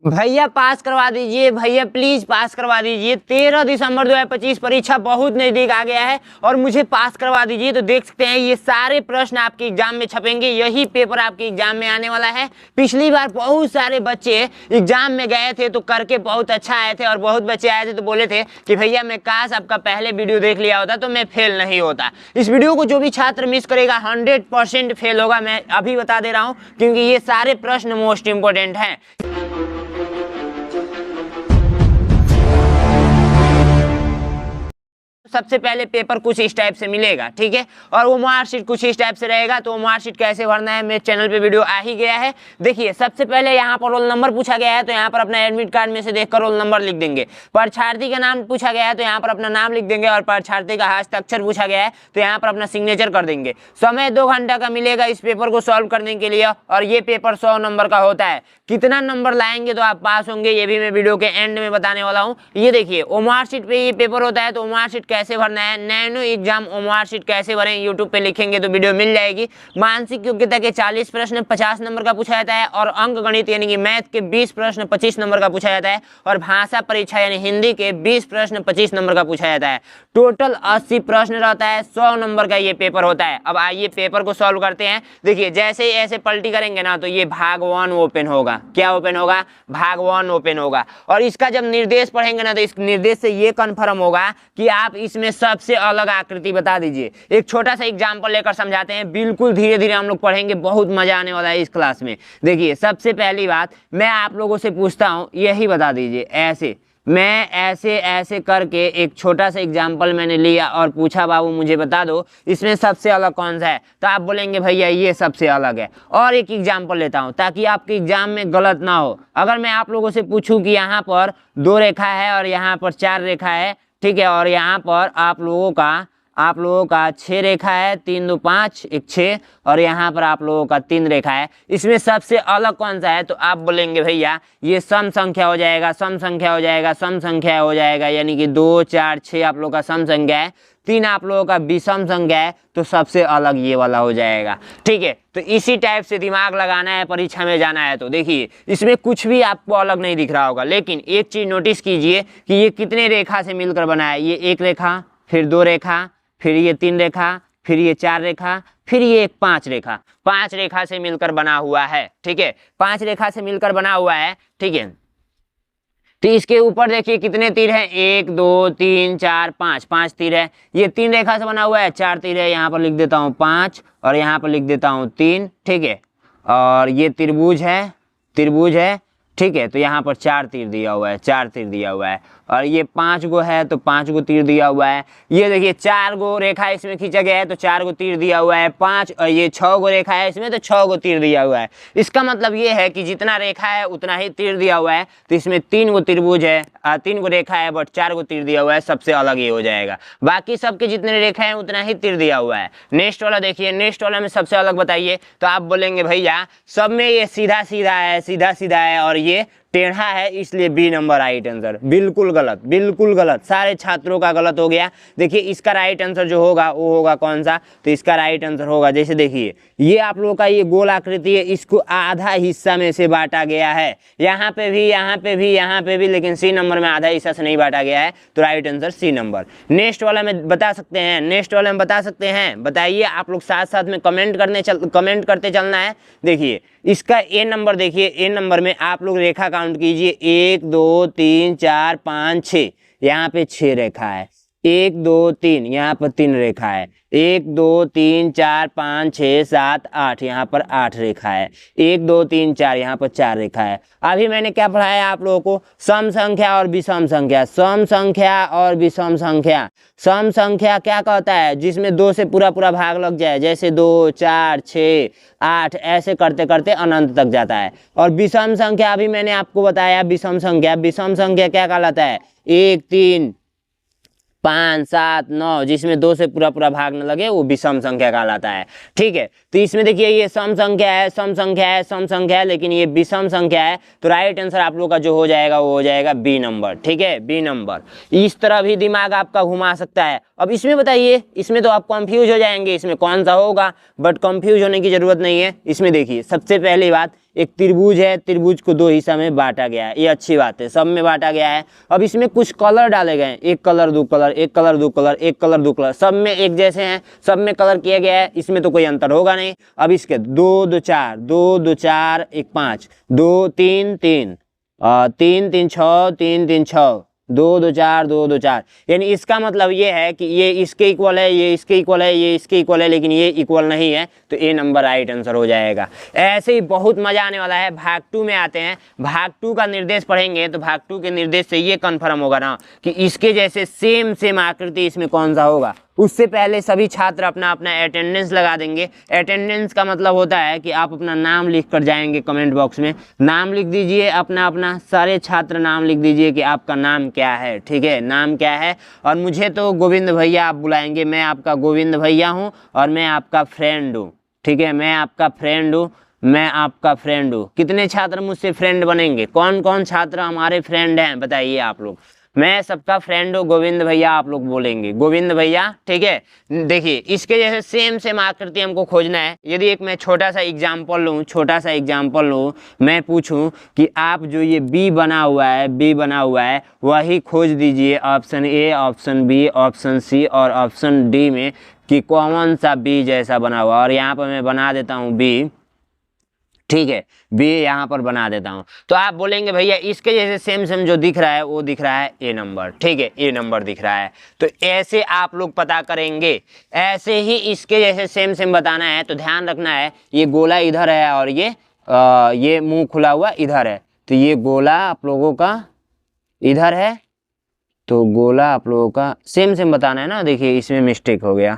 भैया पास करवा दीजिए, भैया प्लीज पास करवा दीजिए। 13 दिसंबर 2025 परीक्षा बहुत नजदीक आ गया है और मुझे पास करवा दीजिए। तो देख सकते हैं ये सारे प्रश्न आपके एग्जाम में छपेंगे, यही पेपर आपके एग्जाम में आने वाला है। पिछली बार बहुत सारे बच्चे एग्जाम में गए थे तो करके बहुत अच्छा आए थे और बहुत बच्चे आए थे तो बोले थे कि भैया मैं काश आपका पहले वीडियो देख लिया होता तो मैं फेल नहीं होता। इस वीडियो को जो भी छात्र मिस करेगा 100% फेल होगा, मैं अभी बता दे रहा हूँ, क्योंकि ये सारे प्रश्न मोस्ट इंपोर्टेंट हैं। सबसे पहले पेपर कुछ इस टाइप से मिलेगा, ठीक है, और वो मार्कशीट कुछ इस टाइप से रहेगा। तो मार्कशीट कैसे भरना है मेरे चैनल पे वीडियो आ ही गया है। देखिए सबसे पहले यहाँ पर रोल नंबर पूछा गया है तो यहाँ पर अपना एडमिट कार्ड में से देखकर रोल नंबर लिख देंगे। परीक्षार्थी का नाम पूछा गया है तो यहाँ पर अपना नाम लिख देंगे और परीक्षार्थी का हस्ताक्षर पूछा गया है तो यहाँ पर अपना सिग्नेचर कर देंगे। समय 2 घंटा का मिलेगा इस पेपर को सॉल्व करने के लिए और ये पेपर 100 नंबर का होता है। कितना नंबर लाएंगे तो आप पास होंगे ये भी मैं वीडियो के एंड में बताने वाला हूँ। ये देखिए ओमार शीट पे ये पेपर होता है तो ओमार शीट कैसे भरना है, नैनो एग्जाम ओमार शीट कैसे भरें, यूट्यूब पे लिखेंगे तो वीडियो मिल जाएगी। मानसिक योग्यता के 40 प्रश्न 50 नंबर का पूछा जाता है और अंक गणित यानी कि मैथ के 20 प्रश्न 25 नंबर का पूछा जाता है और भाषा परीक्षा यानी हिंदी के 20 प्रश्न 25 नंबर का पूछा जाता है। टोटल 80 प्रश्न रहता है, 100 नंबर का ये पेपर होता है। अब आइए पेपर को सॉल्व करते हैं। देखिए जैसे ही ऐसे पलटी करेंगे ना तो ये भाग 1 ओपन होगा। क्या ओपन होगा? भाग 1 ओपन होगा। और इसका जब निर्देश पढ़ेंगे ना तो इस निर्देश से ये कन्फर्म होगा कि आप इसमें सबसे अलग आकृति बता दीजिए। एक छोटा सा एग्जाम्पल लेकर समझाते हैं, बिल्कुल धीरे धीरे हम लोग पढ़ेंगे, बहुत मजा आने वाला है इस क्लास में। देखिए सबसे पहली बात मैं आप लोगों से पूछता हूँ, यही बता दीजिए। ऐसे मैं ऐसे ऐसे करके एक छोटा सा एग्जाम्पल मैंने लिया और पूछा बाबू मुझे बता दो इसमें सबसे अलग कौन सा है, तो आप बोलेंगे भैया ये सबसे अलग है। और एक एग्जाम्पल लेता हूं ताकि आपके एग्जाम में गलत ना हो। अगर मैं आप लोगों से पूछूं कि यहाँ पर 2 रेखा है और यहाँ पर 4 रेखा है, ठीक है, और यहाँ पर आप लोगों का 6 रेखा है, 3 2 5 1 6, और यहाँ पर आप लोगों का 3 रेखा है, इसमें सबसे अलग कौन सा है, तो आप बोलेंगे भैया ये सम संख्या हो जाएगा, सम संख्या हो जाएगा, सम संख्या हो जाएगा, यानी कि 2 4 6 आप लोगों का सम संख्या है, 3 आप लोगों का विषम संख्या है, तो सबसे अलग ये वाला हो जाएगा। ठीक है, तो इसी टाइप से दिमाग लगाना है, परीक्षा में जाना है। तो देखिए इसमें कुछ भी आपको अलग नहीं दिख रहा होगा, लेकिन एक चीज नोटिस कीजिए कि ये कितने रेखा से मिलकर बना है। ये 1 रेखा, फिर 2 रेखा, फिर ये 3 रेखा, फिर ये 4 रेखा, फिर ये 5 रेखा। 5 रेखा से मिलकर बना हुआ है। ठीक है, 5 रेखा से मिलकर बना हुआ है। ठीक है, तो इसके ऊपर देखिए कितने तीर हैं, 1 2 3 4 5, 5 तीर है। ये 3 रेखा से बना हुआ है, 4 तीर है। यहाँ पर लिख देता हूँ 5 और यहाँ पर लिख देता हूँ 3। ठीक है, और ये त्रिभुज है। ठीक है, तो यहाँ पर 4 तीर दिया हुआ है, 4 तीर दिया हुआ है, और ये 5 गो है तो 5 गो तीर दिया हुआ है। ये देखिए 4 गो रेखा इसमें खींचा गया है तो 4 गो तीर दिया हुआ है। 5 और ये 6 गो रेखा है इसमें तो 6 गो तीर दिया हुआ है। इसका मतलब ये है कि जितना रेखा है उतना ही तीर दिया हुआ है। तो इसमें 3 गो त्रिभुज है, 3 गो रेखा है, बट 4 गो तीर दिया हुआ है, सबसे अलग ये हो जाएगा। बाकी सबके जितने रेखा है उतना ही तीर दिया हुआ है। नेक्स्ट वाला देखिए, नेक्स्ट वाला में सबसे अलग बताइए, तो आप बोलेंगे भैया सब में ये सीधा सीधा है और ये टेढ़ा है, इसलिए बी नंबर राइट आंसर। बिल्कुल गलत, सारे छात्रों का गलत हो गया। देखिए इसका राइट आंसर जो होगा वो होगा कौन सा, तो इसका राइट आंसर होगा, जैसे देखिए ये आप लोगों का ये गोल आकृति है, इसको आधा हिस्सा में से बांटा गया है। यहाँ पे भी, लेकिन सी नंबर में आधा हिस्सा से नहीं बांटा गया है, तो right answer C number. Next वाला में बता सकते हैं, बताइए आप लोग साथ साथ में कमेंट करते चलना है। देखिए इसका ए नंबर, देखिए ए नंबर में आप लोग रेखा काउंट कीजिए, 1 2 3 4 5 6, यहाँ पे 6 रेखा है। 1 2 3, यहाँ पर 3 रेखा है। 1 2 3 4 5 6 7 8, यहाँ पर 8 रेखा है। 1 2 3 4, यहाँ पर 4 रेखा है। अभी मैंने क्या पढ़ाया आप लोगों को, सम संख्या और विषम संख्या। सम संख्या और विषम संख्या। सम संख्या क्या कहता है, जिसमें 2 से पूरा भाग लग जाए, जैसे 2 4 6 8, ऐसे करते करते अनंत तक जाता है। और विषम संख्या अभी मैंने आपको बताया, विषम संख्या क्या कहलाता है, 1 3 5 7 9, जिसमें 2 से पूरा भाग न लगे वो विषम संख्या कहलाता है। ठीक है, तो इसमें देखिए ये सम संख्या है, लेकिन ये विषम संख्या है, तो राइट आंसर आप लोग का जो हो जाएगा वो हो जाएगा बी नंबर। ठीक है, बी नंबर। इस तरह भी दिमाग आपका घुमा सकता है। अब इसमें बताइए, इसमें तो आप कंफ्यूज हो जाएंगे इसमें कौन सा होगा, बट कंफ्यूज होने की जरूरत नहीं है। इसमें देखिए सबसे पहली बात, एक त्रिभुज है, त्रिभुज को दो हिस्सा में बांटा गया है, ये अच्छी बात है, सब में बांटा गया है। अब इसमें कुछ कलर डाले गए हैं, एक कलर दो कलर, एक कलर दो कलर, एक कलर दो कलर, सब में एक जैसे हैं, सब में कलर किया गया है, इसमें तो कोई अंतर होगा नहीं। अब इसके 2 2 4, 2 2 4 1 5, 2 3 3, 3 3 6, 3 3 6, 2 2 4, 2 2 4, यानी इसका मतलब ये है कि ये इसके इक्वल है, ये इसके इक्वल है, ये इसके इक्वल है, लेकिन ये इक्वल नहीं है, तो ए नंबर राइट आंसर हो जाएगा। ऐसे ही बहुत मजा आने वाला है। भाग 2 में आते हैं, भाग 2 का निर्देश पढ़ेंगे तो भाग 2 के निर्देश से ये कन्फर्म होगा ना कि इसके जैसे सेम आकृति इसमें कौन सा होगा। उससे पहले सभी छात्र अपना अपना अटेंडेंस लगा देंगे। अटेंडेंस का मतलब होता है कि आप अपना नाम लिख कर जाएंगे कमेंट बॉक्स में, नाम लिख दीजिए अपना अपना, सारे छात्र नाम लिख दीजिए कि आपका नाम क्या है, ठीक है, नाम क्या है। और मुझे तो गोविंद भैया आप बुलाएंगे, मैं आपका गोविंद भैया हूँ और मैं आपका फ्रेंड हूँ, ठीक है, मैं आपका फ्रेंड हूँ, मैं आपका फ्रेंड हूँ। कितने छात्र मुझसे फ्रेंड बनेंगे, कौन कौन छात्र हमारे फ्रेंड हैं बताइए आप लोग। मैं सबका फ्रेंड हूँ गोविंद भैया, आप लोग बोलेंगे गोविंद भैया, ठीक है। देखिए इसके जैसे सेम आकृति हमको खोजना है। यदि एक मैं छोटा सा एग्जाम्पल लूँ, मैं पूछूं कि आप जो ये बी बना हुआ है वही खोज दीजिए option A, option B, option C और ऑप्शन डी में कि कौन सा बी जैसा बना हुआ। और यहाँ पर मैं बना देता हूँ बी, ठीक है, बी यहाँ पर बना देता हूँ। तो आप बोलेंगे भैया इसके जैसे सेम जो दिख रहा है वो दिख रहा है ए नंबर, ठीक है, ए नंबर दिख रहा है। तो ऐसे आप लोग पता करेंगे, ऐसे ही इसके जैसे सेम बताना है। तो ध्यान रखना है ये गोला इधर है और ये मुंह खुला हुआ इधर है, तो ये गोला आप लोगों का इधर है, तो गोला आप लोगों का सेम बताना है ना। देखिए इसमें मिस्टेक हो गया,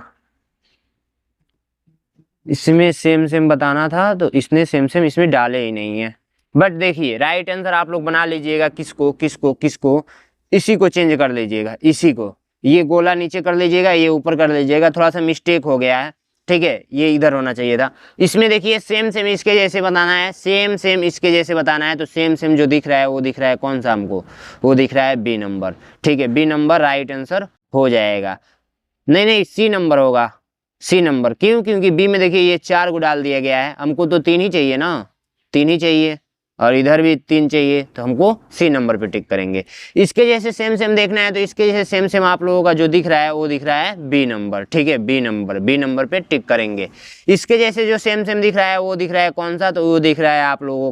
इसमें सेम बताना था तो इसने सेम इसमें डाले ही नहीं है। बट देखिए राइट आंसर आप लोग बना लीजिएगा, किसको इसी को चेंज कर लीजिएगा, इसी को, ये गोला नीचे कर लीजिएगा, ये ऊपर कर लीजिएगा, थोड़ा सा मिस्टेक हो गया है, ठीक है, ये इधर होना चाहिए था। इसमें देखिए सेम इसके जैसे बताना है, सेम इसके जैसे बताना है। तो सेम जो दिख रहा है वो दिख रहा है कौन सा हमको, वो दिख रहा है बी नंबर, ठीक है, बी नंबर राइट आंसर हो जाएगा। नहीं सी नंबर होगा, सी नंबर। क्यों? क्योंकि बी में देखिए ये 4 को डाल दिया गया है, हमको तो 3 ही चाहिए ना, 3 ही चाहिए और इधर भी 3 चाहिए, तो हमको सी नंबर पे टिक करेंगे। इसके जैसे सेम देखना है तो इसके जैसे सेम आप लोगों का जो दिख रहा है वो दिख रहा है बी नंबर, ठीक है, बी नंबर पे टिक करेंगे। इसके जैसे जो सेम दिख रहा है वो दिख रहा है कौन सा, तो वो दिख रहा है आप लोगों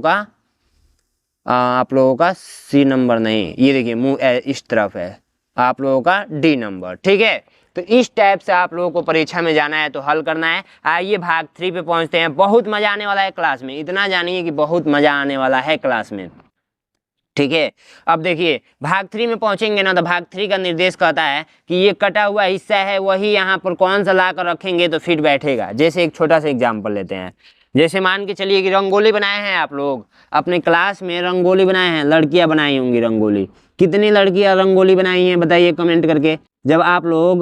का सी नंबर नहीं, ये देखिए मुंह इस तरफ है, आप लोगों का डी नंबर, ठीक है। तो इस टाइप से आप लोगों को परीक्षा में जाना है तो हल करना है। आइए भाग 3 पे पहुंचते हैं। बहुत मजा आने वाला है क्लास में, इतना जानिए कि बहुत मजा आने वाला है क्लास में, ठीक है। अब देखिए भाग 3 में पहुंचेंगे ना तो भाग 3 का निर्देश कहता है कि ये कटा हुआ हिस्सा है वही यहाँ पर कौन सा ला कर रखेंगे तो फिट बैठेगा। जैसे एक छोटा सा एग्जाम्पल लेते हैं, जैसे मान के चलिए कि रंगोली बनाए हैं आप लोग, अपने क्लास में रंगोली बनाए हैं, लड़कियां बनाई होंगी रंगोली। कितनी लड़कियां रंगोली बनाई हैं बताइए कमेंट करके। जब आप लोग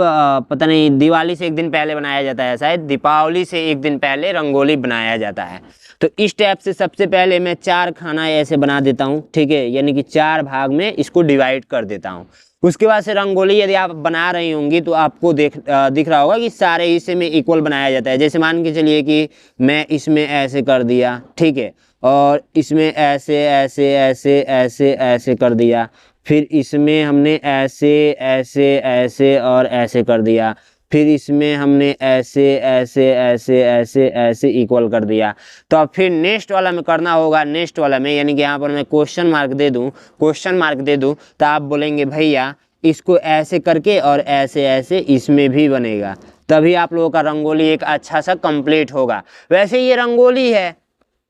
पता नहीं दिवाली से एक दिन पहले बनाया जाता है, शायद दीपावली से एक दिन पहले रंगोली बनाया जाता है। तो इस टाइप से सबसे पहले मैं 4 खाना ऐसे बना देता हूँ, ठीक है, यानी कि 4 भाग में इसको डिवाइड कर देता हूँ। उसके बाद से रंगोली यदि आप बना रही होंगी तो आपको दिख रहा होगा कि सारे हिस्से में इक्वल बनाया जाता है। जैसे मान के चलिए कि मैं इसमें ऐसे कर दिया, ठीक है, और इसमें ऐसे ऐसे ऐसे ऐसे ऐसे कर दिया, फिर इसमें हमने ऐसे ऐसे ऐसे और ऐसे कर दिया, फिर इसमें हमने ऐसे ऐसे ऐसे ऐसे ऐसे इक्वल कर दिया। तो अब फिर नेक्स्ट वाला में करना होगा, नेक्स्ट वाला में यानी कि यहाँ पर मैं क्वेश्चन मार्क दे दूँ तो आप बोलेंगे भैया इसको ऐसे करके और ऐसे ऐसे इसमें भी बनेगा, तभी आप लोगों का रंगोली एक अच्छा सा कंप्लीट होगा। वैसे ये रंगोली है,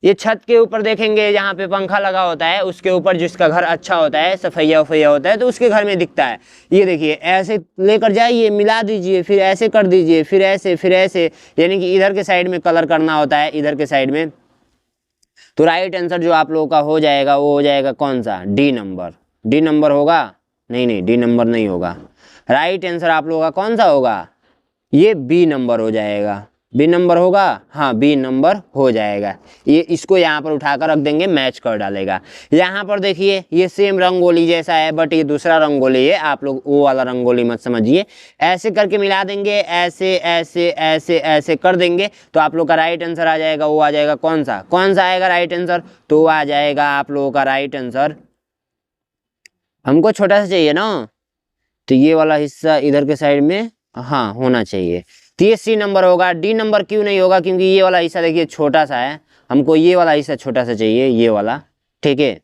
ये छत के ऊपर देखेंगे जहाँ पे पंखा लगा होता है उसके ऊपर जिसका घर अच्छा होता है, सफैया वफैया होता है, तो उसके घर में दिखता है। ये देखिए ऐसे लेकर जाइए, मिला दीजिए, फिर ऐसे कर दीजिए, फिर ऐसे, यानी कि इधर के साइड में कलर करना होता है, इधर के साइड में। तो राइट आंसर जो आप लोगों का हो जाएगा वो हो जाएगा कौन सा, डी नंबर होगा। नहीं डी नंबर नहीं होगा, राइट आंसर आप लोगों का कौन सा होगा, ये बी नंबर हो जाएगा, बी नंबर होगा, हाँ बी नंबर हो जाएगा। ये इसको यहाँ पर उठाकर रख देंगे, मैच कर डालेगा। यहाँ पर देखिए ये सेम रंगोली जैसा है, बट ये दूसरा रंगोली है, आप लोग वो वाला रंगोली मत समझिए। ऐसे करके मिला देंगे, ऐसे ऐसे ऐसे ऐसे कर देंगे, तो आप लोग का राइट आंसर आ जाएगा। वो आ जाएगा कौन सा आएगा राइट आंसर, तो आ जाएगा आप लोगों का राइट आंसर। हमको छोटा सा चाहिए ना, तो ये वाला हिस्सा इधर के साइड में हाँ होना चाहिए, तो ये सी नंबर होगा। डी नंबर क्यों नहीं होगा, क्योंकि ये वाला हिस्सा देखिए छोटा सा है, हमको ये वाला हिस्सा छोटा सा चाहिए, ये वाला, ठीक है।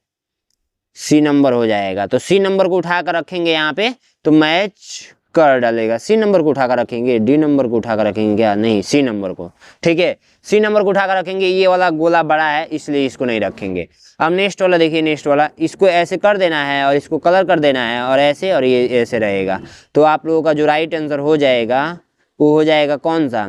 सी नंबर हो जाएगा, तो सी नंबर को उठा कर रखेंगे यहाँ पे, तो मैच कर डालेगा। सी नंबर को उठाकर रखेंगे, डी नंबर को उठाकर रखेंगे क्या, नहीं सी नंबर को, ठीक है। सी नंबर को उठाकर रखेंगे, ये वाला गोला बड़ा है इसलिए इसको नहीं रखेंगे। अब नेक्स्ट वाला देखिए, नेक्स्ट वाला इसको ऐसे कर देना है और इसको कलर कर देना है, और ऐसे और ये ऐसे रहेगा। तो आप लोगों का जो राइट आंसर हो जाएगा वो हो जाएगा कौन सा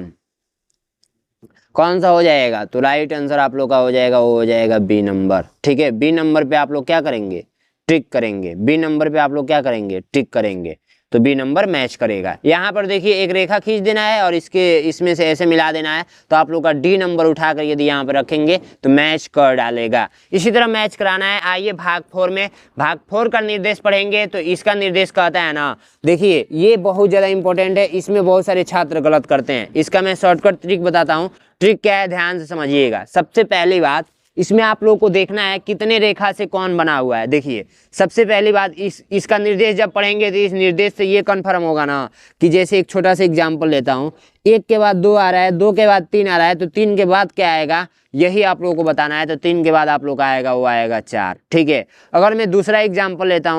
हो जाएगा, तो राइट आंसर आप लोग का हो जाएगा, वो हो जाएगा बी नंबर, ठीक है। बी नंबर पे आप लोग क्या करेंगे, टिक करेंगे। बी नंबर पे आप लोग क्या करेंगे, टिक करेंगे, तो बी नंबर मैच करेगा। यहाँ पर देखिए एक रेखा खींच देना है और इसमें से ऐसे मिला देना है, तो आप लोग का डी नंबर उठाकर यदि यहाँ पर रखेंगे तो मैच कर डालेगा। इसी तरह मैच कराना है। आइए भाग 4 में, भाग 4 का निर्देश पढ़ेंगे, तो इसका निर्देश कहता है ना, देखिए ये बहुत ज़्यादा इंपॉर्टेंट है, इसमें बहुत सारे छात्र गलत करते हैं। इसका मैं शॉर्टकट ट्रिक बताता हूँ, ट्रिक क्या है ध्यान से समझिएगा। सबसे पहली बात, इसमें आप लोगों को देखना है कितने रेखा से कौन बना हुआ है। देखिए सबसे पहली बात, इसका निर्देश जब पढ़ेंगे तो इस निर्देश से ये कन्फर्म होगा ना कि जैसे एक छोटा सा एग्जाम्पल लेता हूँ, 1 के बाद 2 आ रहा है, 2 के बाद 3 आ रहा है, तो 3 के बाद क्या आएगा यही आप लोगों को बताना है, तो 3 के बाद आप लोग का आएगा वो आएगा 4, ठीक है। अगर मैं दूसरा एग्जाम्पल लेता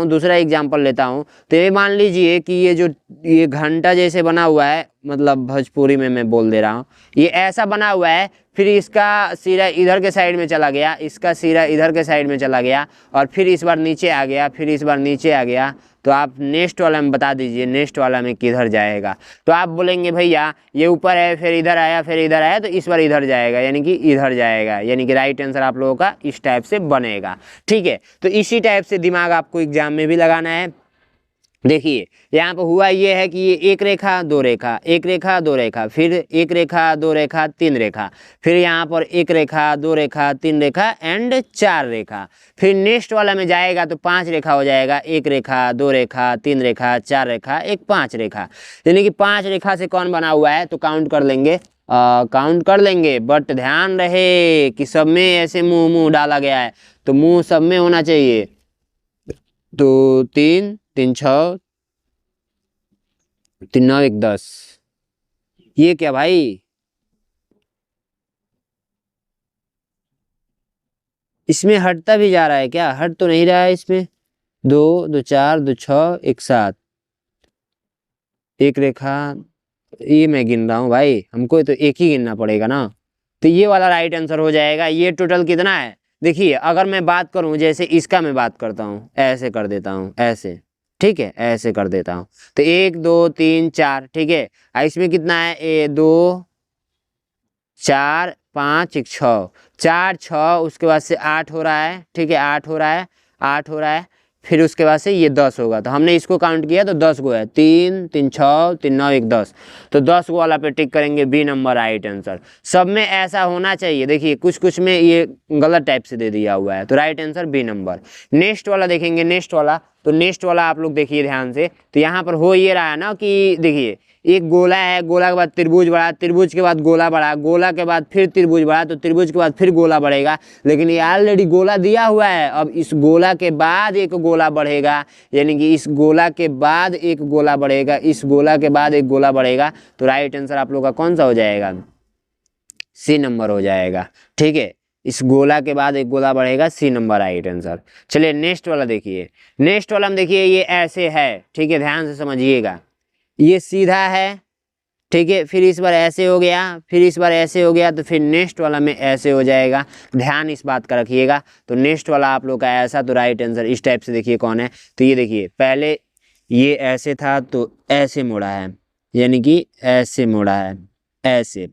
हूँ, तो ये मान लीजिए कि ये घंटा जैसे बना हुआ है, मतलब भोजपुरी में मैं बोल दे रहा हूँ, ये ऐसा बना हुआ है, फिर इसका सिरा इधर के साइड में चला गया, इसका सिरा इधर के साइड में चला गया, और फिर इस बार नीचे आ गया, फिर इस बार नीचे आ गया, तो आप नेक्स्ट वाला में बता दीजिए नेक्स्ट वाला में किधर जाएगा। तो आप बोलेंगे भैया ये ऊपर है, फिर इधर आया, फिर इधर आया, तो इस बार इधर जाएगा, यानी कि इधर जाएगा, यानी कि राइट आंसर आप लोगों का इस टाइप से बनेगा, ठीक है। तो इसी टाइप से दिमाग आपको एग्जाम में भी लगाना है। देखिए यहाँ पर हुआ ये है कि ये 1 रेखा 2 रेखा, 1 रेखा 2 रेखा, फिर 1 रेखा 2 रेखा 3 रेखा, फिर यहाँ पर 1 रेखा 2 रेखा 3 रेखा एंड 4 रेखा। फिर नेक्स्ट वाला में जाएगा तो 5 रेखा हो जाएगा, 1 रेखा 2 रेखा 3 रेखा 4 रेखा 5 रेखा, यानी कि 5 रेखा से कौन बना हुआ है, तो काउंट कर लेंगे, बट ध्यान रहे कि सब में ऐसे मुंह डाला गया है, तो मुंह सब में होना चाहिए। तो 3 3 6 3 9 1 10, ये क्या भाई, इसमें हटता भी जा रहा है क्या, हट तो नहीं रहा है इसमें। 2 2 4 2 6 1 7, 1 रेखा, ये मैं गिन रहा हूँ भाई, हमको तो एक ही गिनना पड़ेगा ना, तो ये वाला राइट आंसर हो जाएगा। ये टोटल कितना है, देखिए अगर मैं बात करूं, जैसे इसका मैं बात करता हूँ, ऐसे कर देता हूँ, ऐसे, ठीक है, ऐसे कर देता हूँ, तो 1 2 3 4, ठीक है। इसमें कितना है, 2 4 5 1 6, 4 6, उसके बाद से 8 हो रहा है, ठीक है, 8 हो रहा है, 8 हो रहा है, फिर उसके बाद से ये 10 होगा, तो हमने इसको काउंट किया तो 10 गो है, 3 3 6 3 9 1 10, तो 10 गो वाला पे टिक करेंगे, बी नंबर राइट आंसर। सब में ऐसा होना चाहिए। देखिए कुछ में ये गलत टाइप से दे दिया हुआ है, तो right answer B number. Next वाला देखेंगे, नेक्स्ट वाला आप लोग देखिए ध्यान से, तो यहाँ पर हो ये रहा है ना कि देखिए एक गोला है, गोला के बाद त्रिभुज बढ़ा, त्रिभुज के बाद गोला बढ़ा, गोला के बाद फिर त्रिभुज बढ़ा, तो त्रिभुज के बाद फिर गोला बढ़ेगा, लेकिन ये ऑलरेडी गोला दिया हुआ है। अब इस गोला के बाद एक गोला बढ़ेगा, यानी कि इस गोला के बाद एक गोला बढ़ेगा, इस गोला के बाद एक गोला बढ़ेगा, तो राइट आंसर आप लोग का कौन सा हो जाएगा, सी नंबर हो जाएगा, ठीक है। इस गोला के बाद एक गोला बढ़ेगा, सी नंबर राइट आंसर। चलिए नेक्स्ट वाला देखिए, नेक्स्ट वाला में देखिए ये ऐसे है, ठीक है, ध्यान से समझिएगा, ये सीधा है, ठीक है, फिर इस बार ऐसे हो गया, फिर इस बार ऐसे हो गया, तो फिर नेक्स्ट वाला में ऐसे हो जाएगा। ध्यान इस बात का रखिएगा। तो नेक्स्ट वाला आप लोग का ऐसा, तो राइट आंसर इस टाइप से देखिए कौन है, तो ये देखिए पहले ये ऐसे था तो ऐसे मुड़ा है, यानी कि ऐसे मुड़ा है, ऐसे,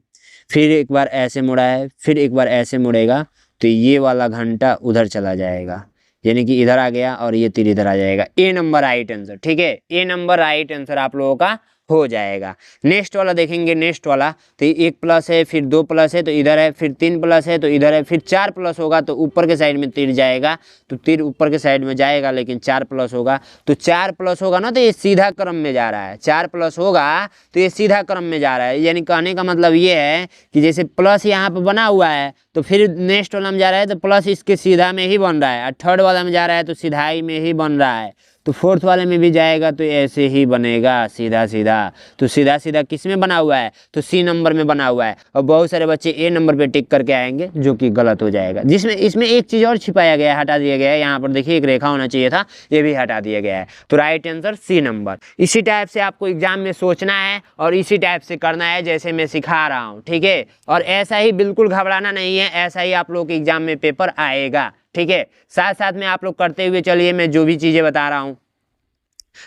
फिर एक बार ऐसे मुड़ा है, फिर एक बार ऐसे मुड़ेगा, तो ये वाला घंटा उधर चला जाएगा, यानी कि इधर आ गया, और ये तीर इधर आ जाएगा। ए नंबर राइट आंसर, ठीक है, ए नंबर राइट आंसर आप लोगों का हो जाएगा। नेक्स्ट वाला देखेंगे, नेक्स्ट वाला तो 1 प्लस है, फिर 2 प्लस है तो इधर है, फिर 3 प्लस है तो इधर है, फिर 4 प्लस होगा तो ऊपर के साइड में तीर जाएगा, तो तीर ऊपर के साइड में जाएगा, लेकिन 4 प्लस होगा तो 4 प्लस होगा ना तो ये सीधा क्रम में जा रहा है। 4 प्लस होगा तो ये सीधा क्रम में जा रहा है, यानी कहने का मतलब ये है कि जैसे प्लस यहाँ पर बना हुआ है तो फिर नेक्स्ट वाला में जा रहा है तो प्लस इसके सीधा में ही बन रहा है, और थर्ड वाला में जा रहा है तो सीधाई में ही बन रहा है, तो फोर्थ वाले में भी जाएगा तो ऐसे ही बनेगा सीधा सीधा। तो सीधा सीधा किस में बना हुआ है, तो सी नंबर में बना हुआ है, और बहुत सारे बच्चे ए नंबर पे टिक करके आएंगे जो कि गलत हो जाएगा। जिसमें इसमें एक चीज़ और छिपाया गया है, हटा दिया गया है, यहाँ पर देखिए एक रेखा होना चाहिए था, ये भी हटा दिया गया है। तो राइट आंसर सी नंबर। इसी टाइप से आपको एग्जाम में सोचना है और इसी टाइप से करना है जैसे मैं सिखा रहा हूँ, ठीक है। और ऐसा ही बिल्कुल घबराना नहीं है, ऐसा ही आप लोग के एग्जाम में पेपर आएगा, ठीक है। साथ साथ में आप लोग करते हुए चलिए, मैं जो भी चीज़ें बता रहा हूँ,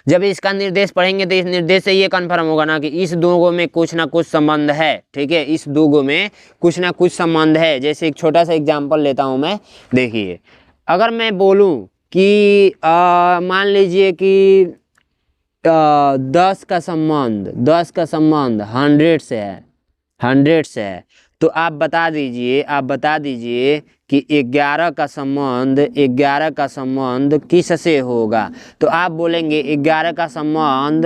जब इसका निर्देश पढ़ेंगे तो इस निर्देश से ये कन्फर्म होगा ना कि इस दो में कुछ ना कुछ संबंध है, ठीक है। इस दो में कुछ ना कुछ संबंध है। जैसे एक छोटा सा एग्जाम्पल लेता हूँ मैं, देखिए अगर मैं बोलूँ कि मान लीजिए कि 10 का संबंध 100 से है, 100 से है, तो आप बता दीजिए कि 11 का संबंध किस से होगा। तो आप बोलेंगे 11 का संबंध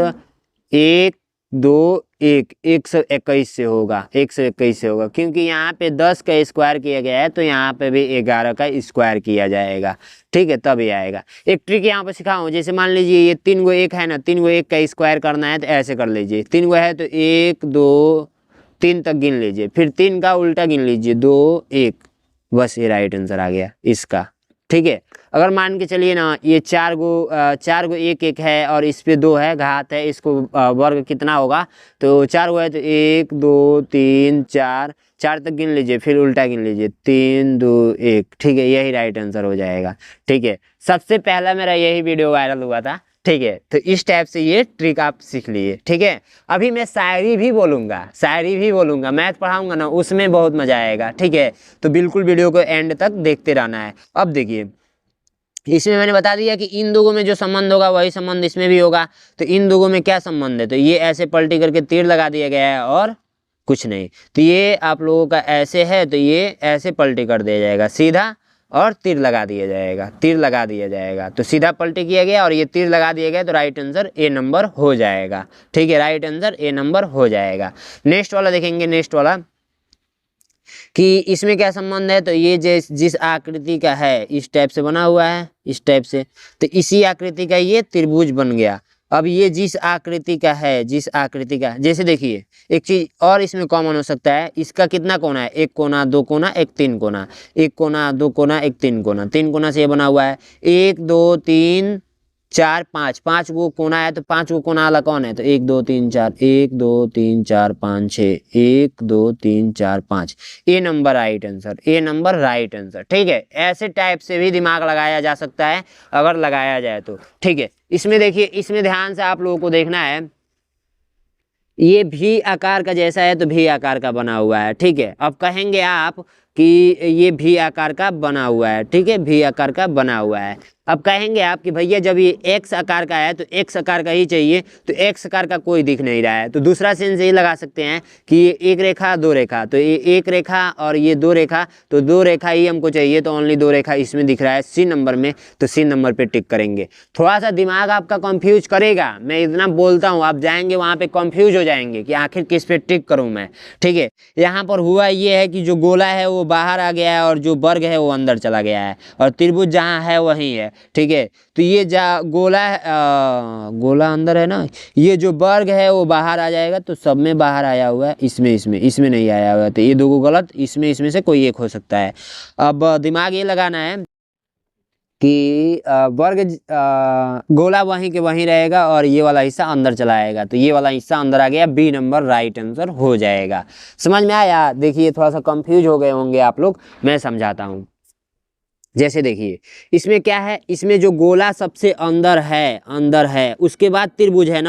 1 2 1 121 से होगा, 121 से होगा, क्योंकि यहाँ पे 10 का स्क्वायर किया गया है तो यहाँ पे भी 11 का स्क्वायर किया जाएगा, ठीक है, तब ये आएगा। एक ट्रिक यहाँ पे सिखाऊं, जैसे मान लीजिए ये 3 गो 1 है ना, 3 गो 1 का स्क्वायर करना है तो ऐसे कर लीजिए, 3 गो है तो 1 2 3 तक गिन लीजिए, फिर 3 का उल्टा गिन लीजिए 2 1, बस ये राइट आंसर आ गया इसका, ठीक है। अगर मान के चलिए ना ये 4 गो 1 1 है और इस पे 2 है, घात है, इसको वर्ग कितना होगा, तो 4 गो है तो 1 2 3 4 4 तक गिन लीजिए, फिर उल्टा गिन लीजिए 3 2 1, ठीक है, यही राइट आंसर हो जाएगा, ठीक है। सबसे पहला मेरा यही वीडियो वायरल हुआ था, ठीक है। तो इस टाइप से ये ट्रिक आप सीख लिए, ठीक है। अभी मैं शायरी भी बोलूँगा, मैथ पढ़ाऊंगा ना उसमें बहुत मजा आएगा, ठीक है। तो बिल्कुल वीडियो को एंड तक देखते रहना है। अब देखिए इसमें मैंने बता दिया कि इन दोगों में जो संबंध होगा वही संबंध इसमें भी होगा। तो इन दोगों में क्या संबंध है, तो ये ऐसे पलटी करके तीर लगा दिया गया है और कुछ नहीं। तो ये आप लोगों का ऐसे है तो ये ऐसे पलटी कर दिया जाएगा सीधा, और तीर लगा दिया जाएगा, तो सीधा पलटी किया गया और ये तीर लगा दिया गया, तो राइट आंसर ए नंबर हो जाएगा, ठीक है, राइट आंसर ए नंबर हो जाएगा। नेक्स्ट वाला देखेंगे, नेक्स्ट वाला कि इसमें क्या संबंध है, तो ये जिस आकृति का है इस टाइप से बना हुआ है, इस टाइप से, तो इसी आकृति का ये त्रिभुज बन गया। अब ये जिस आकृति का जैसे देखिए एक चीज और इसमें कॉमन हो सकता है, इसका कितना कोना है, 1 कोना 2 कोना 1 3 कोना, 1 कोना 2 कोना 1 3 कोना, 3 कोना से ये बना हुआ है, 1 2 3 4 5, 5 गो कोना है, तो 5 गो कोना वाला कौन है, तो 1 2 3 4 1 2 3 4 5 6 1 2 3 4 5, ए नंबर राइट आंसर, ठीक है। ऐसे टाइप से भी दिमाग लगाया जा सकता है अगर लगाया जाए तो, ठीक है। इसमें देखिए, इसमें ध्यान से आप लोगों को देखना है, ये भी आकार का जैसा है तो भी आकार का बना हुआ है, ठीक है। अब कहेंगे आप कि ये भी आकार का बना हुआ है, ठीक है, भी आकार का बना हुआ है। अब कहेंगे आप कि भैया जब ये एक्स आकार का है तो एक्स आकार का ही चाहिए, तो एक्स आकार का कोई दिख नहीं रहा है, तो दूसरा सेंस ये लगा सकते हैं कि ये एक रेखा 2 रेखा, तो ये एक रेखा और ये 2 रेखा, तो 2 रेखा ही हमको चाहिए, तो ओनली 2 रेखा इसमें दिख रहा है सी नंबर में, तो सी नंबर पे टिक करेंगे। थोड़ा सा दिमाग आपका कंफ्यूज करेगा, मैं इतना बोलता हूँ, आप जाएंगे वहाँ पे कंफ्यूज हो जाएंगे कि आखिर किस पे टिक करूँ मैं, ठीक है। यहाँ पर हुआ ये है कि जो गोला है वो बाहर आ गया है और जो वर्ग है वो अंदर चला गया है, और त्रिभुज जहाँ है वहीं है, ठीक है। तो ये गोला अंदर है ना, ये जो वर्ग है वो बाहर आ जाएगा, तो सब में बाहर आया हुआ है, इसमें नहीं आया हुआ है, तो ये दो गलत, इसमें से कोई एक हो सकता है। अब दिमाग ये लगाना है कि वर्ग गोला वहीं के वहीं रहेगा और ये वाला हिस्सा अंदर चला आएगा, तो ये वाला हिस्सा अंदर आ गया, बी नंबर राइट आंसर हो जाएगा। समझ में आया? देखिए थोड़ा सा कंफ्यूज हो गए होंगे आप लोग, मैं समझाता हूँ। जैसे देखिए इसमें क्या है, इसमें जो गोला सबसे अंदर है उसके बाद त्रिभुज है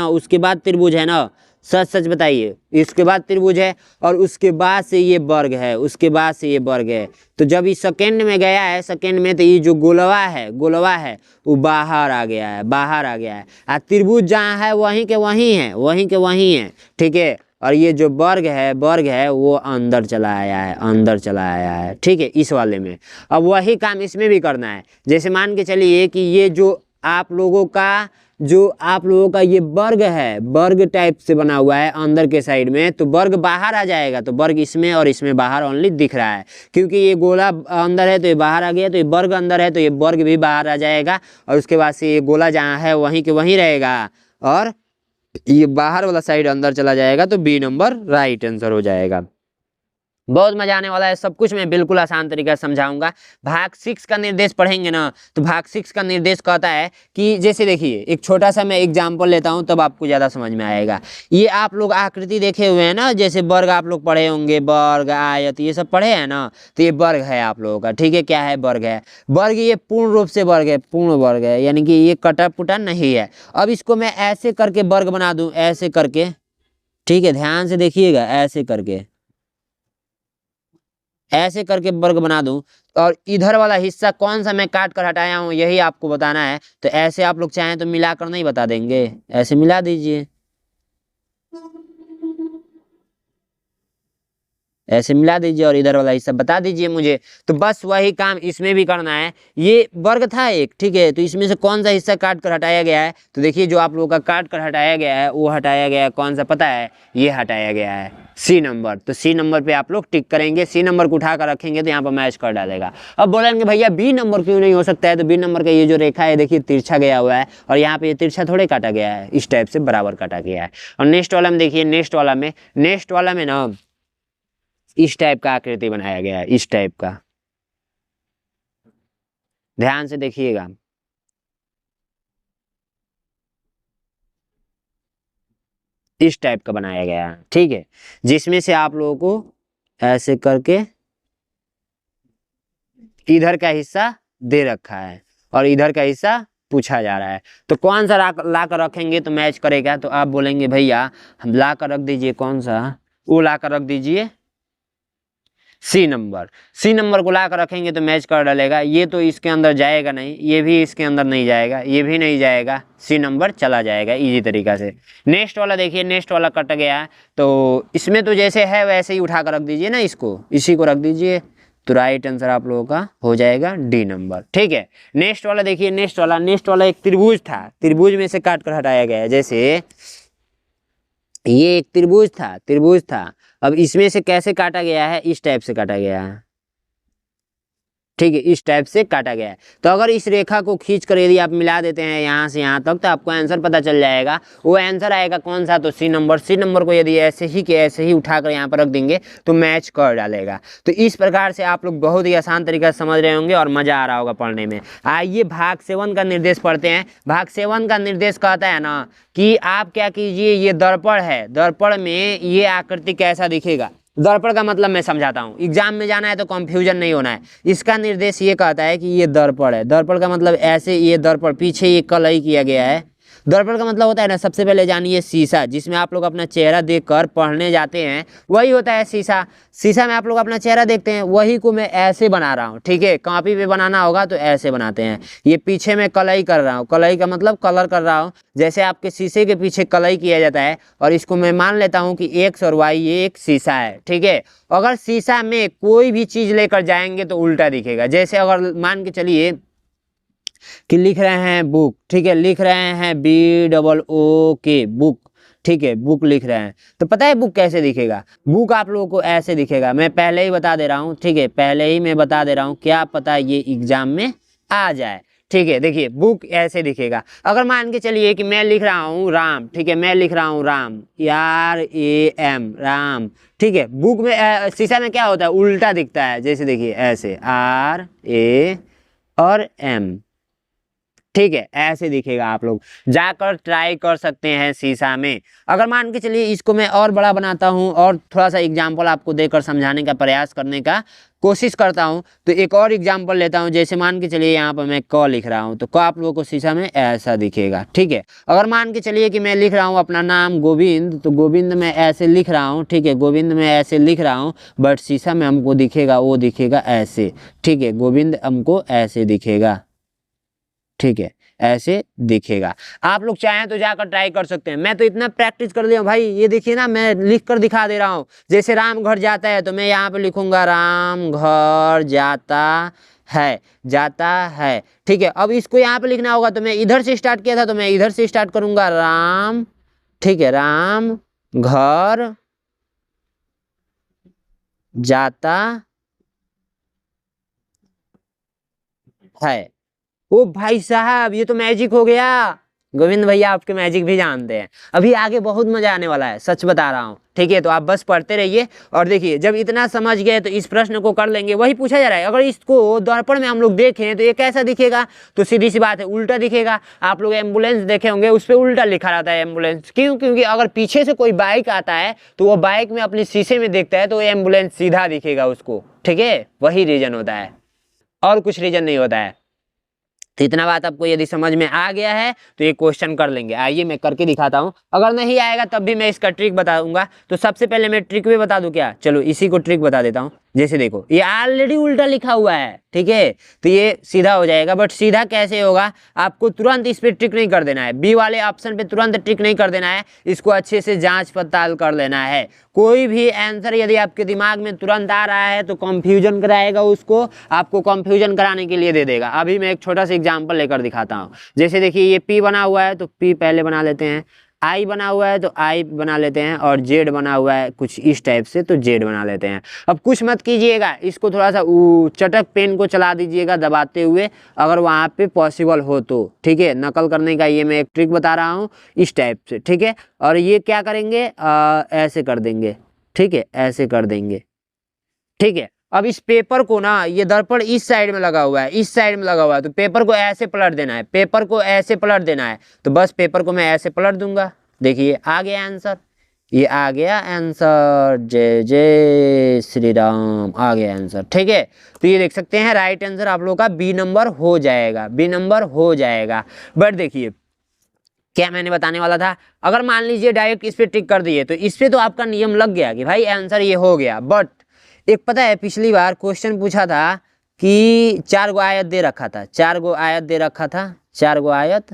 ना, सच सच बताइए। इसके बाद त्रिभुज है और उसके बाद से ये वर्ग है, उसके बाद से ये वर्ग है। तो जब इस सेकेंड में गया है, सेकेंड में, तो ये जो गोलवा है, गोलवा है वो बाहर आ गया है, बाहर आ गया है। और त्रिभुज जहाँ है वहीं के वहीं है, वहीं के वहीं है, ठीक है। और ये जो वर्ग है, वर्ग है वो अंदर चला आया है, अंदर चला आया है, ठीक है, इस वाले में। अब वही काम इसमें भी करना है। जैसे मान के चलिए कि ये जो आप लोगों का ये वर्ग है, वर्ग टाइप से बना हुआ है अंदर के साइड में, तो वर्ग बाहर आ जाएगा। तो वर्ग इसमें और इसमें बाहर ओनली दिख रहा है, क्योंकि ये गोला अंदर है तो ये बाहर आ गया, तो ये वर्ग अंदर है तो ये वर्ग भी बाहर आ जाएगा। और उसके बाद से ये गोला जहाँ है वहीं के वहीं रहेगा और ये बाहर वाला साइड अंदर चला जाएगा। तो बी नंबर राइट आंसर हो जाएगा। बहुत मजा आने वाला है, सब कुछ मैं बिल्कुल आसान तरीका से समझाऊंगा। भाग 6 का निर्देश पढ़ेंगे ना, तो भाग 6 का निर्देश कहता है कि जैसे देखिए, एक छोटा सा मैं एग्जांपल लेता हूं तब आपको ज़्यादा समझ में आएगा। ये आप लोग आकृति देखे हुए हैं ना, जैसे वर्ग आप लोग पढ़े होंगे, वर्ग, आयत, ये सब पढ़े हैं ना। तो ये वर्ग है आप लोगों का, ठीक है। क्या है? वर्ग है। वर्ग ये पूर्ण रूप से वर्ग है, पूर्ण वर्ग है, यानी कि ये कटा पुटा नहीं है। अब इसको मैं ऐसे करके वर्ग बना दूं, ऐसे करके, ठीक है, ध्यान से देखिएगा, ऐसे करके, ऐसे करके वर्ग बना दूं, और इधर वाला हिस्सा कौन सा मैं काट कर हटाया हूं यही आपको बताना है। तो ऐसे आप लोग चाहें तो मिलाकर नहीं बता देंगे, ऐसे मिला दीजिए, ऐसे मिला दीजिए और इधर वाला हिस्सा बता दीजिए मुझे। तो बस वही काम इसमें भी करना है। ये वर्ग था एक, ठीक है, तो इसमें से कौन सा हिस्सा काट कर हटाया गया है? तो देखिए, जो आप लोगों का काट कर हटाया गया है वो हटाया गया है, कौन सा पता है? ये हटाया गया है, सी नंबर। तो सी नंबर पे आप लोग टिक करेंगे, सी नंबर को उठा कर रखेंगे तो यहाँ पर मैच कर डालेगा। अब बोलेंगे भैया बी नंबर क्यों नहीं हो सकता है? तो बी नंबर का ये जो रेखा है देखिए, तिरछा गया हुआ है, और यहाँ पे ये तिरछा थोड़े काटा गया है, इस टाइप से बराबर काटा गया है। और नेक्स्ट वाला में देखिए, नेक्स्ट वाला में ना इस टाइप का आकृति बनाया गया है, इस टाइप का, ध्यान से देखिएगा। इस टाइप का बनाया गया है, ठीक है, जिसमें से आप लोगों को ऐसे करके इधर का हिस्सा दे रखा है और इधर का हिस्सा पूछा जा रहा है। तो कौन सा ला कर रखेंगे तो मैच करेगा? तो आप बोलेंगे भैया हम ला कर रख दीजिए, कौन सा? वो ला कर रख दीजिए सी नंबर। सी नंबर को ला कर रखेंगे तो मैच कर डालेगा। ये तो इसके अंदर जाएगा नहीं, ये भी इसके अंदर नहीं जाएगा, ये भी नहीं जाएगा, सी नंबर चला जाएगा इजी तरीका से। नेक्स्ट वाला देखिए, नेक्स्ट वाला कट गया है, तो इसमें तो जैसे है वैसे ही उठा कर रख दीजिए ना, इसको, इसी को रख दीजिए। तो राइट आंसर आप लोगों का हो जाएगा डी नंबर, ठीक है। नेक्स्ट वाला देखिए, नेक्स्ट वाला एक त्रिभुज था, त्रिभुज में से काट कर हटाया गया है। जैसे ये एक त्रिभुज था। अब इसमें से कैसे काटा गया है? इस टाइप से काटा गया है, ठीक है, इस टाइप से काटा गया है। तो अगर इस रेखा को खींच कर यदि आप मिला देते हैं यहाँ से यहाँ तक, तो आपको आंसर पता चल जाएगा। वो आंसर आएगा कौन सा? तो सी नंबर। सी नंबर को यदि ऐसे ही के ऐसे ही उठाकर यहाँ पर रख देंगे तो मैच कर डालेगा। तो इस प्रकार से आप लोग बहुत ही आसान तरीके से समझ रहे होंगे और मजा आ रहा होगा पढ़ने में। आइए भाग 7 का निर्देश पढ़ते हैं। भाग 7 का निर्देश कहता है ना कि आप क्या कीजिए, ये दर्पण है, दर्पण में ये आकृति कैसा दिखेगा। दर्पण का मतलब मैं समझाता हूँ, एग्जाम में जाना है तो कंफ्यूजन नहीं होना है। इसका निर्देश ये कहता है कि ये दर्पण है। दर्पण का मतलब ऐसे, ये दर्पण पीछे ये कलई किया गया है। दर्पण का मतलब होता है ना, सबसे पहले जानिए शीशा, जिसमें आप लोग अपना चेहरा देखकर पढ़ने जाते हैं, वही होता है शीशा। शीशा में आप लोग अपना चेहरा देखते हैं, वही को मैं ऐसे बना रहा हूँ, ठीक है। कॉपी पे बनाना होगा तो ऐसे बनाते हैं। ये पीछे मैं कलई कर रहा हूँ, कलई का मतलब कलर कर रहा हूँ, जैसे आपके शीशे के पीछे कलई किया जाता है। और इसको मैं मान लेता हूँ कि एक्स और वाई ये एक शीशा है, ठीक है। अगर शीशा में कोई भी चीज़ लेकर जाएंगे तो उल्टा दिखेगा। जैसे अगर मान के चलिए कि लिख रहे हैं बुक, ठीक है, लिख रहे हैं BOOK बुक, ठीक है, बुक लिख रहे हैं, तो पता है बुक कैसे दिखेगा? बुक आप लोगों को ऐसे दिखेगा। मैं पहले ही बता दे रहा हूँ, ठीक है, पहले ही मैं बता दे रहा हूँ, क्या पता ये एग्जाम में आ जाए, ठीक है। देखिए बुक ऐसे दिखेगा। अगर मान के चलिए कि मैं लिख रहा हूँ राम, ठीक है, मैं लिख रहा हूँ राम, RAM, राम, ठीक है। बुक में शीशा में क्या होता है? उल्टा दिखता है। जैसे देखिए ऐसे RA और M, ठीक है, ऐसे दिखेगा। आप लोग जाकर ट्राई कर सकते हैं शीशा में। अगर मान के चलिए इसको मैं और बड़ा बनाता हूँ और थोड़ा सा एग्जाम्पल आपको देकर समझाने का प्रयास करने का कोशिश करता हूँ, तो एक और एग्जाम्पल लेता हूँ। जैसे मान के चलिए यहाँ पर मैं क लिख रहा हूँ, तो क आप लोगों को शीशा में ऐसा दिखेगा। ठीक है, अगर मान के चलिए कि मैं लिख रहा हूँ अपना नाम गोविंद, तो गोविंद मैं ऐसे लिख रहा हूँ। ठीक है, गोविंद मैं ऐसे लिख रहा हूँ, बट शीशा में हमको दिखेगा, वो दिखेगा ऐसे। ठीक है, गोविंद हमको ऐसे दिखेगा। ठीक है, ऐसे दिखेगा। आप लोग चाहें तो जाकर ट्राई कर सकते हैं। मैं तो इतना प्रैक्टिस कर लिया हूं भाई, ये देखिए ना, मैं लिख कर दिखा दे रहा हूँ। जैसे राम घर जाता है, तो मैं यहाँ पे लिखूंगा राम घर जाता है, जाता है। ठीक है, अब इसको यहाँ पे लिखना होगा, तो मैं इधर से स्टार्ट किया था, तो मैं इधर से स्टार्ट करूंगा राम। ठीक है, राम घर जाता है। ओ भाई साहब, ये तो मैजिक हो गया। गोविंद भैया आपके मैजिक भी जानते हैं। अभी आगे बहुत मजा आने वाला है, सच बता रहा हूँ। ठीक है, तो आप बस पढ़ते रहिए। और देखिए, जब इतना समझ गए तो इस प्रश्न को कर लेंगे। वही पूछा जा रहा है, अगर इसको दर्पण में हम लोग देखें तो ये कैसा दिखेगा, तो सीधी सी बात है, उल्टा दिखेगा। आप लोग एम्बुलेंस देखे होंगे, उस पर उल्टा लिखा रहता है एम्बुलेंस। क्यों? क्योंकि अगर पीछे से कोई बाइक आता है तो वो बाइक में अपने शीशे में देखता है, तो एम्बुलेंस सीधा दिखेगा उसको। ठीक है, वही रीजन होता है, और कुछ रीजन नहीं होता है। तो इतना बात आपको यदि समझ में आ गया है तो ये क्वेश्चन कर लेंगे। आइए मैं करके दिखाता हूँ, अगर नहीं आएगा तब भी मैं इसका ट्रिक बताऊंगा। तो सबसे पहले मैं ट्रिक भी बता दूं क्या? चलो इसी को ट्रिक बता देता हूँ। जैसे देखो, ये ऑलरेडी उल्टा लिखा हुआ है। ठीक है, तो ये सीधा हो जाएगा, बट सीधा कैसे होगा, आपको तुरंत इस पर ट्रिक नहीं कर देना है। बी वाले ऑप्शन पे तुरंत ट्रिक नहीं कर देना है, इसको अच्छे से जांच पड़ताल कर लेना है। कोई भी आंसर यदि आपके दिमाग में तुरंत आ रहा है तो कंफ्यूजन कराएगा, उसको आपको कंफ्यूजन कराने के लिए दे देगा। अभी मैं एक छोटा सा एग्जांपल लेकर दिखाता हूँ। जैसे देखिए, ये पी बना हुआ है, तो पी पहले बना लेते हैं। आई बना हुआ है तो आई बना लेते हैं, और जेड बना हुआ है कुछ इस टाइप से, तो जेड बना लेते हैं। अब कुछ मत कीजिएगा, इसको थोड़ा सा चटक पेन को चला दीजिएगा दबाते हुए, अगर वहाँ पे पॉसिबल हो तो। ठीक है, नकल करने का ये मैं एक ट्रिक बता रहा हूँ, इस टाइप से। ठीक है, और ये क्या करेंगे, ऐसे कर देंगे। ठीक है, ऐसे कर देंगे। ठीक है, अब इस पेपर को ना, ये दर्पण इस साइड में लगा हुआ है, इस साइड में लगा हुआ है, तो पेपर को ऐसे पलट देना है, पेपर को ऐसे पलट देना है। तो बस पेपर को मैं ऐसे पलट दूंगा, देखिए आ गया आंसर, ये आ गया आंसर। जय जय श्री राम, आ गया आंसर। ठीक है, तो ये देख सकते हैं राइट आंसर आप लोग का बी नंबर हो जाएगा, बी नंबर हो जाएगा। बट देखिए, क्या मैंने बताने वाला था, अगर मान लीजिए डायरेक्ट इस पे टिक कर दिए, तो इस पे तो आपका नियम लग गया कि भाई आंसर ये हो गया। बट एक पता है, पिछली बार क्वेश्चन पूछा था कि 4 गो आयत दे रखा था, 4 गो आयत दे रखा था, 4 गो आयत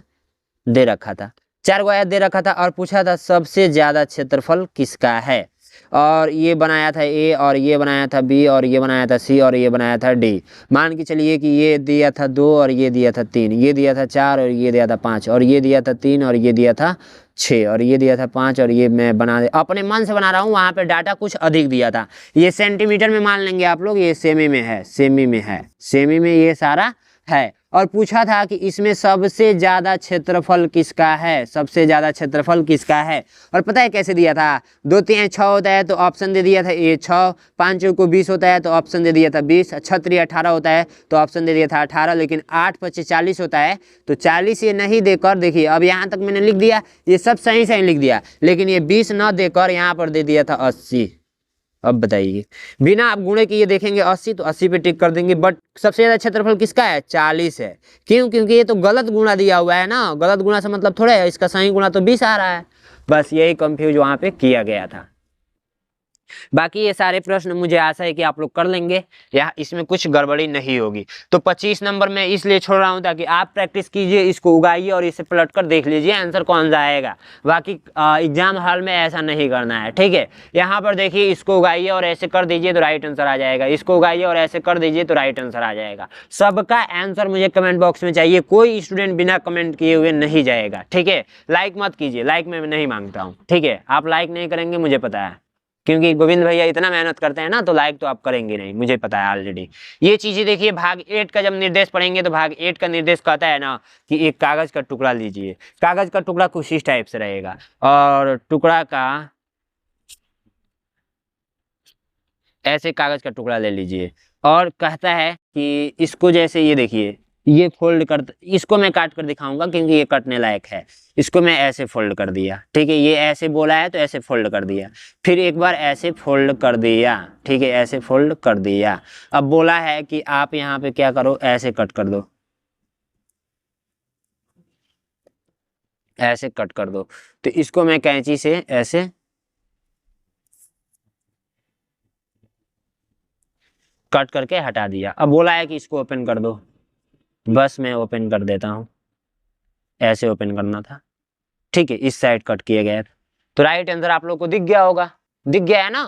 दे रखा था, 4 गो आयत दे रखा था, और पूछा था सबसे ज्यादा क्षेत्रफल किसका है। और ये बनाया था ए, और ये बनाया था बी, और ये बनाया था सी, और ये बनाया था डी। मान के चलिए कि ये दिया था 2, और ये दिया था 3, ये दिया था 4, और ये दिया था 5, और ये दिया था 3, और ये दिया था 6, और ये दिया था 5, और ये मैं अपने मन से बना रहा हूँ, वहाँ पे डाटा कुछ अधिक दिया था। ये सेंटीमीटर में मान लेंगे आप लोग, ये सेमी में है, सेमी में है, सेमी में ये सारा है। और पूछा था कि इसमें सबसे ज्यादा क्षेत्रफल किसका है, सबसे ज्यादा क्षेत्रफल किसका है। और पता है कैसे दिया था, 2 3 6 होता है तो ऑप्शन दे दिया था ए 6, 5 को 20 होता है तो ऑप्शन दे दिया था 20, 6 3 18 होता है तो ऑप्शन दे दिया था 18, लेकिन 8 5 40 होता है तो 40 ये नहीं देकर, देखिए अब यहाँ तक मैंने लिख दिया, ये सब सही सही लिख दिया, लेकिन ये 20 न देकर यहाँ पर दे दिया था 80। अब बताइए, बिना आप गुणे के ये देखेंगे 80, तो 80 पे टिक कर देंगे। बट सबसे ज्यादा क्षेत्रफल किसका है, 40 है। क्यों? क्योंकि ये तो गलत गुणा दिया हुआ है ना, गलत गुणा से मतलब थोड़ा है, इसका सही गुणा तो 20 आ रहा है। बस यही कंफ्यूज वहां पे किया गया था। बाकी ये सारे प्रश्न मुझे आशा है कि आप लोग कर लेंगे, या इसमें कुछ गड़बड़ी नहीं होगी। तो 25 नंबर में इसलिए छोड़ रहा हूं ताकि आप प्रैक्टिस कीजिए, इसको उगाइए और इसे पलट कर देख लीजिए आंसर कौन सा आएगा। बाकी एग्जाम हॉल में ऐसा नहीं करना है। ठीक है, यहाँ पर देखिए, इसको उगाइए और ऐसे कर दीजिए तो राइट आंसर आ जाएगा, इसको उगाइए और ऐसे कर दीजिए तो राइट आंसर आ जाएगा। सबका आंसर मुझे कमेंट बॉक्स में चाहिए, कोई स्टूडेंट बिना कमेंट किए हुए नहीं जाएगा। ठीक है, लाइक मत कीजिए, लाइक मैं नहीं मांगता हूँ। ठीक है, आप लाइक नहीं करेंगे मुझे पता है, क्योंकि गोविंद भैया इतना मेहनत करते हैं ना, तो लाइक तो आप करेंगे नहीं, मुझे पता है ऑलरेडी। ये चीजें देखिए, भाग 8 का जब निर्देश पढ़ेंगे तो भाग 8 का निर्देश कहता है ना कि एक कागज का टुकड़ा लीजिए। कागज का टुकड़ा कुछ इस टाइप से रहेगा, और टुकड़ा का ऐसे कागज का टुकड़ा ले लीजिए, और कहता है कि इसको जैसे ये देखिए, ये फोल्ड कर, इसको मैं काट कर दिखाऊंगा क्योंकि ये कटने लायक है। इसको मैं ऐसे फोल्ड कर दिया, ठीक है, ये ऐसे बोला है तो ऐसे फोल्ड कर दिया, फिर एक बार ऐसे फोल्ड कर दिया, ठीक है, ऐसे फोल्ड कर दिया। अब बोला है कि आप यहाँ पे क्या करो, ऐसे कट कर दो, ऐसे कट कर दो। तो इसको मैं कैंची से ऐसे कट करके हटा दिया। अब बोला है कि इसको ओपन कर दो, बस मैं ओपन कर देता हूँ, ऐसे ओपन करना था, ठीक है, इस साइड कट किए गए। तो राइट आंसर आप लोग को दिख गया होगा, दिख गया है ना,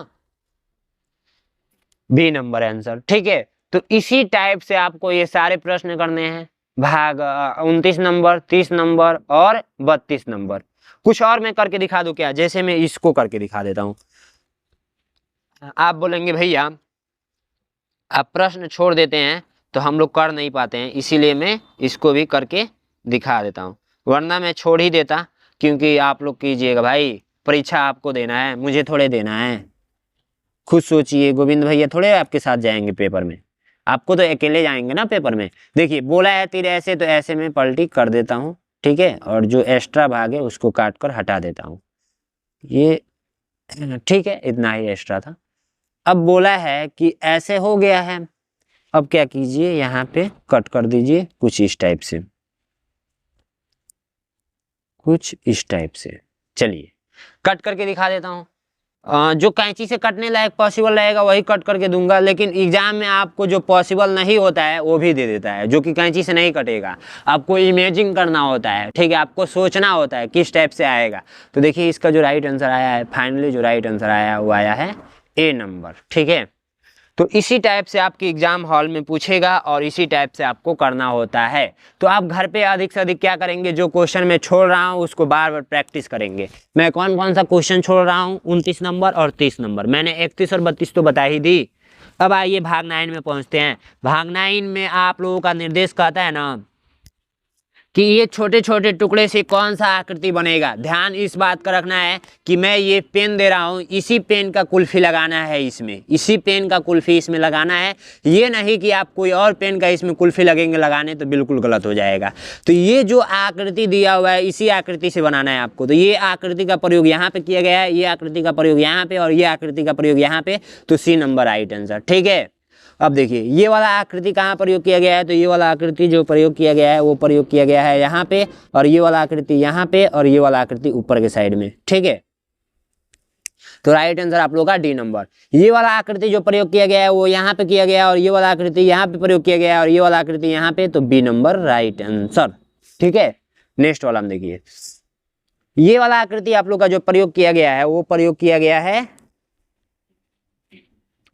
बी नंबर आंसर, ठीक है। तो इसी टाइप से आपको ये सारे प्रश्न करने हैं, भाग 29 नंबर, 30 नंबर और 32 नंबर। कुछ और मैं करके दिखा दूं क्या, जैसे मैं इसको करके दिखा देता हूं। आप बोलेंगे भैया आप प्रश्न छोड़ देते हैं तो हम लोग कर नहीं पाते हैं, इसीलिए मैं इसको भी करके दिखा देता हूँ, वरना मैं छोड़ ही देता, क्योंकि आप लोग कीजिएगा भाई, परीक्षा आपको देना है, मुझे थोड़े देना है। खुद सोचिए, गोविंद भैया थोड़े आपके साथ जाएंगे पेपर में, आपको तो अकेले जाएंगे ना पेपर में। देखिए बोला है तीर ऐसे, तो ऐसे में पलटी कर देता हूँ, ठीक है, और जो एक्स्ट्रा भाग है उसको काट कर हटा देता हूँ, ये ठीक है, इतना ही एक्स्ट्रा था। अब बोला है कि ऐसे हो गया है, अब क्या कीजिए, यहाँ पे कट कर दीजिए कुछ इस टाइप से, कुछ इस टाइप से। चलिए कट करके दिखा देता हूँ। जो कैंची से कटने लायक पॉसिबल रहेगा वही कट करके दूंगा, लेकिन एग्जाम में आपको जो पॉसिबल नहीं होता है वो भी दे देता है, जो कि कैंची से नहीं कटेगा। आपको इमेजिंग करना होता है, ठीक है, आपको सोचना होता है किस टाइप से आएगा। तो देखिए इसका जो राइट आंसर आया है, फाइनली जो राइट आंसर आया वो आया है ए नंबर, ठीक है। तो इसी टाइप से आपके एग्जाम हॉल में पूछेगा और इसी टाइप से आपको करना होता है। तो आप घर पे अधिक से अधिक क्या करेंगे, जो क्वेश्चन मैं छोड़ रहा हूँ उसको बार बार प्रैक्टिस करेंगे। मैं कौन कौन सा क्वेश्चन छोड़ रहा हूँ, 29 नंबर और 30 नंबर, मैंने 31 और 32 तो बता ही दी। अब आइए भाग 9 में पहुँचते हैं। भाग 9 में आप लोगों का निर्देश कहता है ना कि ये छोटे छोटे टुकड़े से कौन सा आकृति बनेगा। ध्यान इस बात का रखना है कि मैं ये पेन दे रहा हूँ, इसी पेन का कुल्फी लगाना है इसमें, इसी पेन का कुल्फी इसमें लगाना है, ये नहीं कि आप कोई और पेन का इसमें कुल्फी लगेंगे लगाने, तो बिल्कुल गलत हो जाएगा। तो ये जो आकृति दिया हुआ है इसी आकृति से बनाना है आपको। तो ये आकृति का प्रयोग यहाँ पे किया गया है, ये आकृति का प्रयोग यहाँ पे और ये आकृति का प्रयोग यहाँ पे, तो सी नंबर राइट आंसर, ठीक है। अब देखिए ये वाला आकृति कहाँ प्रयोग किया गया है, तो ये वाला आकृति जो प्रयोग किया गया है वो प्रयोग किया गया है यहाँ पे, और ये वाला आकृति यहाँ पे, और ये वाला आकृति ऊपर के साइड में, ठीक है। तो राइट आंसर आप लोग का डी नंबर। ये वाला आकृति जो प्रयोग किया गया है वो यहाँ पे किया गया है, और ये वाला आकृति यहाँ पे प्रयोग किया गया है, और ये वाला आकृति यहाँ पे, तो बी नंबर राइट आंसर, ठीक है। नेक्स्ट वाला हम देखिए, ये वाला आकृति आप लोग का जो प्रयोग किया गया है वो प्रयोग किया गया है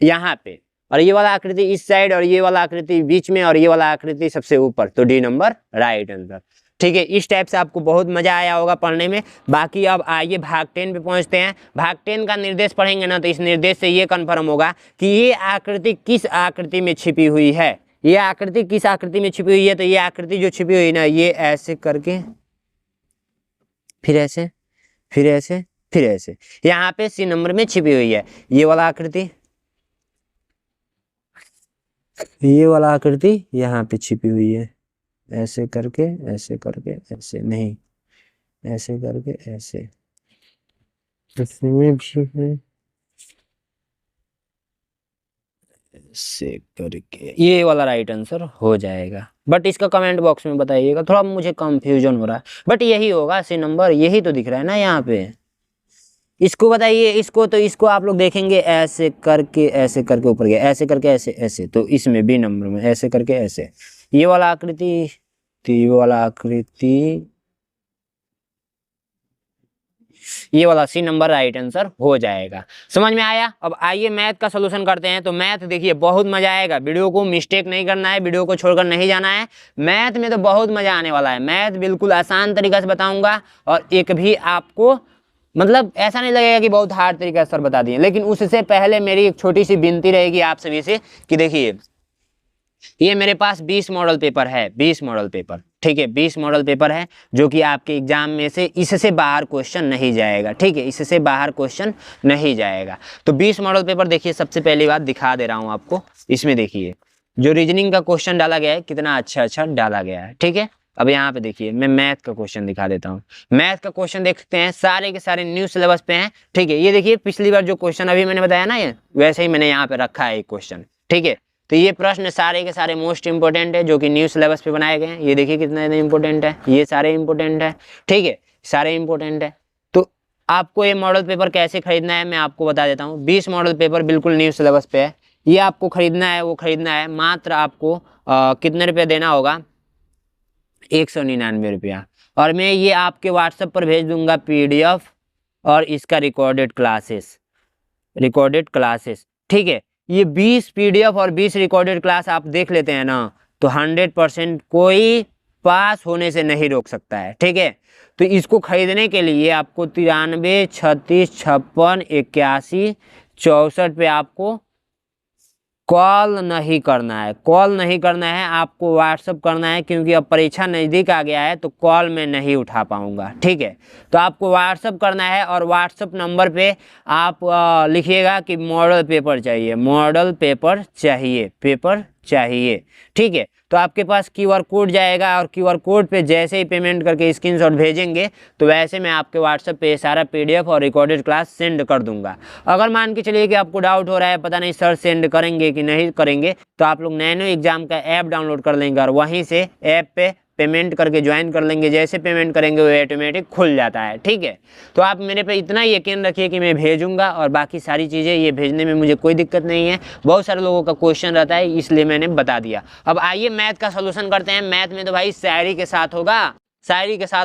यहाँ पे, और ये वाला आकृति इस साइड, और ये वाला आकृति बीच में, और ये वाला आकृति सबसे ऊपर, तो डी नंबर राइट आंसर, ठीक है। इस टाइप से आपको बहुत मजा आया होगा पढ़ने में। बाकी अब आइए भाग 10 पे पहुंचते हैं। भाग 10 का निर्देश पढ़ेंगे ना, तो इस निर्देश से ये कन्फर्म होगा कि ये आकृति किस आकृति में छिपी हुई है, ये आकृति किस आकृति में छिपी हुई है। तो ये आकृति जो छिपी हुई है ना, ये ऐसे करके, फिर ऐसे, फिर ऐसे, फिर ऐसे, यहाँ पे सी नंबर में छिपी हुई है। ये वाला आकृति, ये वाला आकृति यहाँ पे छिपी हुई है, ऐसे करके, ऐसे करके, ऐसे नहीं, ऐसे करके, ऐसे, इसमें भी है, ऐसे करके, ये वाला राइट आंसर हो जाएगा। बट इसका कमेंट बॉक्स में बताइएगा, थोड़ा मुझे कंफ्यूजन हो रहा है, बट यही होगा सी नंबर, यही तो दिख रहा है ना यहाँ पे। इसको बताइए, इसको, तो इसको आप लोग देखेंगे ऐसे करके ऊपर गया, ऐसे करके, ऐसे ऐसे, तो इसमें बी नंबर में ऐसे करके ऐसे, ये वाला आकृति, तो ये वाला आकृति, ये वाला सी नंबर राइट आंसर हो जाएगा। समझ में आया। अब आइए मैथ का सलूशन करते हैं। तो मैथ देखिए बहुत मजा आएगा, वीडियो को मिस्टेक नहीं करना है, वीडियो को छोड़कर नहीं जाना है। मैथ में तो बहुत मजा आने वाला है। मैथ बिल्कुल आसान तरीका से बताऊंगा, और एक भी आपको मतलब ऐसा नहीं लगेगा कि बहुत हार्ड तरीके से सर बता दिए। लेकिन उससे पहले मेरी एक छोटी सी विनती रहेगी आप सभी से कि देखिए ये मेरे पास 20 मॉडल पेपर है, 20 मॉडल पेपर, ठीक है, 20 मॉडल पेपर है जो कि आपके एग्जाम में से इससे बाहर क्वेश्चन नहीं जाएगा, ठीक है, इससे बाहर क्वेश्चन नहीं जाएगा। तो 20 मॉडल पेपर देखिए, सबसे पहली बात दिखा दे रहा हूँ आपको, इसमें देखिए जो रीजनिंग का क्वेश्चन डाला गया है कितना अच्छा डाला गया है, ठीक है। अब यहाँ पे देखिए मैं मैथ का क्वेश्चन दिखा देता हूँ। मैथ का क्वेश्चन देख सकते हैं, सारे के सारे न्यू सिलेबस पे हैं, ठीक है। ये देखिए पिछली बार जो क्वेश्चन अभी मैंने बताया ना, ये वैसे ही मैंने यहाँ पे रखा है एक क्वेश्चन, ठीक है। तो ये प्रश्न सारे के सारे मोस्ट इंपोर्टेंट है जो कि न्यू सिलेबस पे बनाए गए हैं। ये देखिए कितना इंपोर्टेंट है, ये सारे इंपोर्टेंट है, ठीक है, सारे इंपोर्टेंट है। तो आपको ये मॉडल पेपर कैसे खरीदना है मैं आपको बता देता हूँ। 20 मॉडल पेपर बिल्कुल न्यू सिलेबस पे है, ये आपको खरीदना है, वो खरीदना है। मात्र आपको कितने रुपये देना होगा, 199 रुपया। और मैं ये आपके व्हाट्सएप पर भेज दूंगा PDF और इसका रिकॉर्डेड क्लासेस, ठीक है। ये 20 PDF और 20 रिकॉर्डेड क्लास आप देख लेते हैं ना, तो 100% कोई पास होने से नहीं रोक सकता है, ठीक है। तो इसको खरीदने के लिए आपको 93 36 56 81 64 पे आपको कॉल नहीं करना है, आपको व्हाट्सअप करना है, क्योंकि अब परीक्षा नज़दीक आ गया है तो कॉल में नहीं उठा पाऊंगा, ठीक है। तो आपको व्हाट्सअप करना है और व्हाट्सअप नंबर पे आप लिखिएगा कि मॉडल पेपर चाहिए, ठीक है। तो आपके पास QR कोड जाएगा और QR कोड पे जैसे ही पेमेंट करके स्क्रीनशॉट भेजेंगे तो वैसे मैं आपके व्हाट्सएप पे सारा PDF और रिकॉर्डेड क्लास सेंड कर दूंगा। अगर मान के चलिए कि आपको डाउट हो रहा है, पता नहीं सर सेंड करेंगे कि नहीं करेंगे, तो आप लोग नैनो एग्जाम का ऐप डाउनलोड कर लेंगे और वहीं से ऐप पे पेमेंट करके ज्वाइन कर लेंगे। जैसे पेमेंट करेंगे वो ऑटोमेटिक खुल जाता है, ठीक है। तो आप मेरे पे इतना यकीन रखिए कि मैं भेजूंगा, और बाकी सारी चीज़ें ये भेजने में मुझे कोई दिक्कत नहीं है। बहुत सारे लोगों का क्वेश्चन रहता है, इसलिए मैंने बता दिया। अब आइए मैथ का सोल्यूशन करते हैं। मैथ में तो भाई शायरी के साथ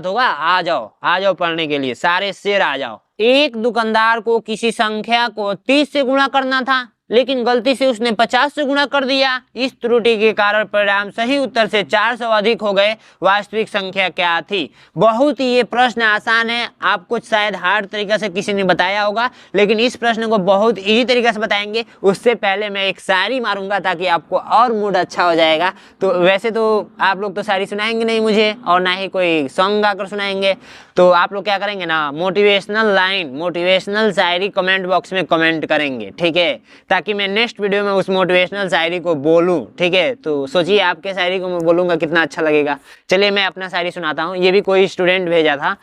होगा, आ जाओ पढ़ने के लिए, सारे शेर आ जाओ। एक दुकानदार को किसी संख्या को 30 से गुणा करना था, लेकिन गलती से उसने 50 से गुणा कर दिया। इस त्रुटि के कारण परिणाम सही उत्तर से 400 अधिक हो गए। वास्तविक संख्या क्या थी? बहुत ही ये प्रश्न आसान है, आपको शायद हार्ड तरीके से किसी ने बताया होगा, लेकिन इस प्रश्न को बहुत इजी तरीके से बताएंगे। उससे पहले मैं एक शायरी मारूंगा ताकि आपको और मूड अच्छा हो जाएगा। तो वैसे तो आप लोग तो शायरी सुनाएंगे नहीं मुझे, और ना ही कोई सॉन्ग गाकर सुनाएंगे, तो आप लोग क्या करेंगे ना, मोटिवेशनल लाइन, मोटिवेशनल शायरी कमेंट बॉक्स में कमेंट करेंगे, ठीक है, ताकि मैं नेक्स्ट वीडियो में उस मोटिवेशनल शायरी को बोलूं, ठीक है। तो सोचिए आपके शायरी को मैं बोलूंगा कितना अच्छा लगेगा। चलिए मैं अपना शायरी सुनाता हूँ। ये भी कोई स्टूडेंट भेजा था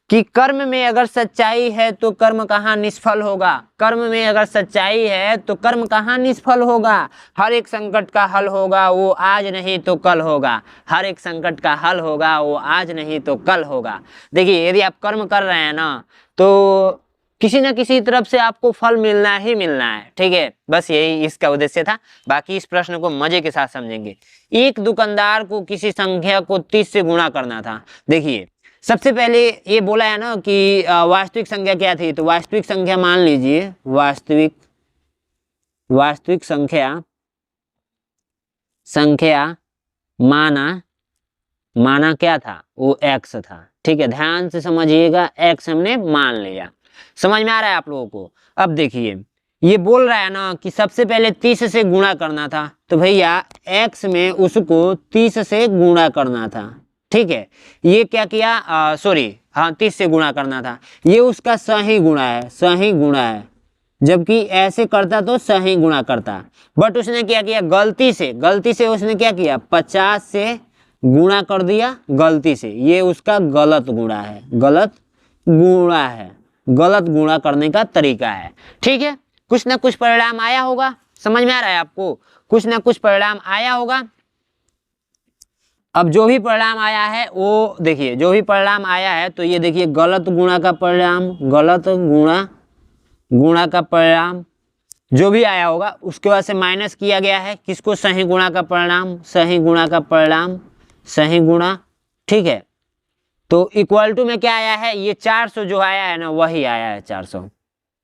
कि कर्म में अगर सच्चाई है तो कर्म कहाँ निष्फल होगा। कर्म में अगर सच्चाई है तो कर्म कहाँ निष्फल होगा। हर एक संकट का हल होगा वो आज नहीं तो कल होगा। हर एक संकट का हल होगा वो आज नहीं तो कल होगा। देखिए यदि आप कर्म कर रहे हैं ना, तो किसी न किसी तरफ से आपको फल मिलना ही मिलना है, ठीक है। बस यही इसका उद्देश्य था। बाकी इस प्रश्न को मजे के साथ समझेंगे। एक दुकानदार को किसी संख्या को 30 से गुणा करना था। देखिए सबसे पहले ये बोला है ना कि वास्तविक संख्या क्या थी, तो वास्तविक संख्या मान लीजिए, वास्तविक संख्या माना क्या था, वो x था, ठीक है। ध्यान से समझिएगा, x हमने मान लिया। समझ में आ रहा है आप लोगों को? अब देखिए ये बोल रहा है ना कि सबसे पहले 30 से गुणा करना था, तो भैया x में उसको 30 से गुणा करना था, ठीक है। ये क्या किया, 30 से गुणा करना था। ये उसका सही गुणा है, जबकि ऐसे करता तो सही गुणा करता, बट उसने क्या किया, गलती से उसने क्या किया, 50 से गुणा कर दिया गलती से। ये उसका गलत गुणा करने का तरीका है, ठीक है। कुछ ना कुछ परिणाम आया होगा, समझ में आ रहा है आपको? कुछ ना कुछ परिणाम आया होगा। अब जो भी परिणाम आया है वो देखिए, जो भी परिणाम आया है तो ये देखिए गलत गुणा का परिणाम जो भी आया होगा उसके बाद से माइनस किया गया है किसको, सही गुणा का परिणाम, सही गुणा, ठीक है। तो इक्वल टू में क्या आया है, ये 400 जो आया है ना वही आया है 400,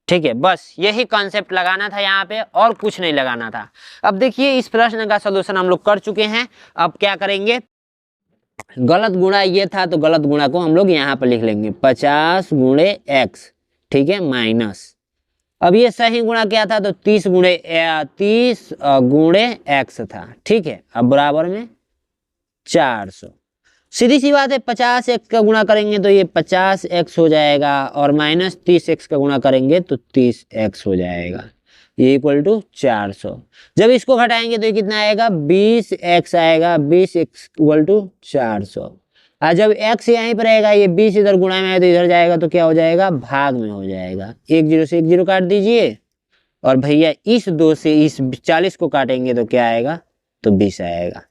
ठीक है। बस यही कॉन्सेप्ट लगाना था यहाँ पे, और कुछ नहीं लगाना था। अब देखिए इस प्रश्न का सलूशन हम लोग कर चुके हैं। अब क्या करेंगे, गलत गुणा ये था तो गलत गुणा को हम लोग यहाँ पर लिख लेंगे 50 गुणे x, ठीक है, माइनस। अब ये सही गुणा क्या था, तो 30 गुणे x था, ठीक है। अब बराबर में 400। सीधी सी बात है, 50x का गुणा करेंगे तो ये 50x हो जाएगा, और माइनस 30x का गुणा करेंगे तो 30x हो जाएगा। ये इक्वल टू 400। जब इसको घटाएंगे तो ये कितना आएगा, 20x आएगा, 20x इक्वल टू 400। और जब x यहीं पर रहेगा, ये 20 इधर गुणा में है तो इधर जाएगा तो क्या हो जाएगा, भाग में हो जाएगा। एक जीरो से एक जीरो काट दीजिए, और भैया इस 2 से इस 40 को काटेंगे तो क्या आएगा, तो 20 आएगा।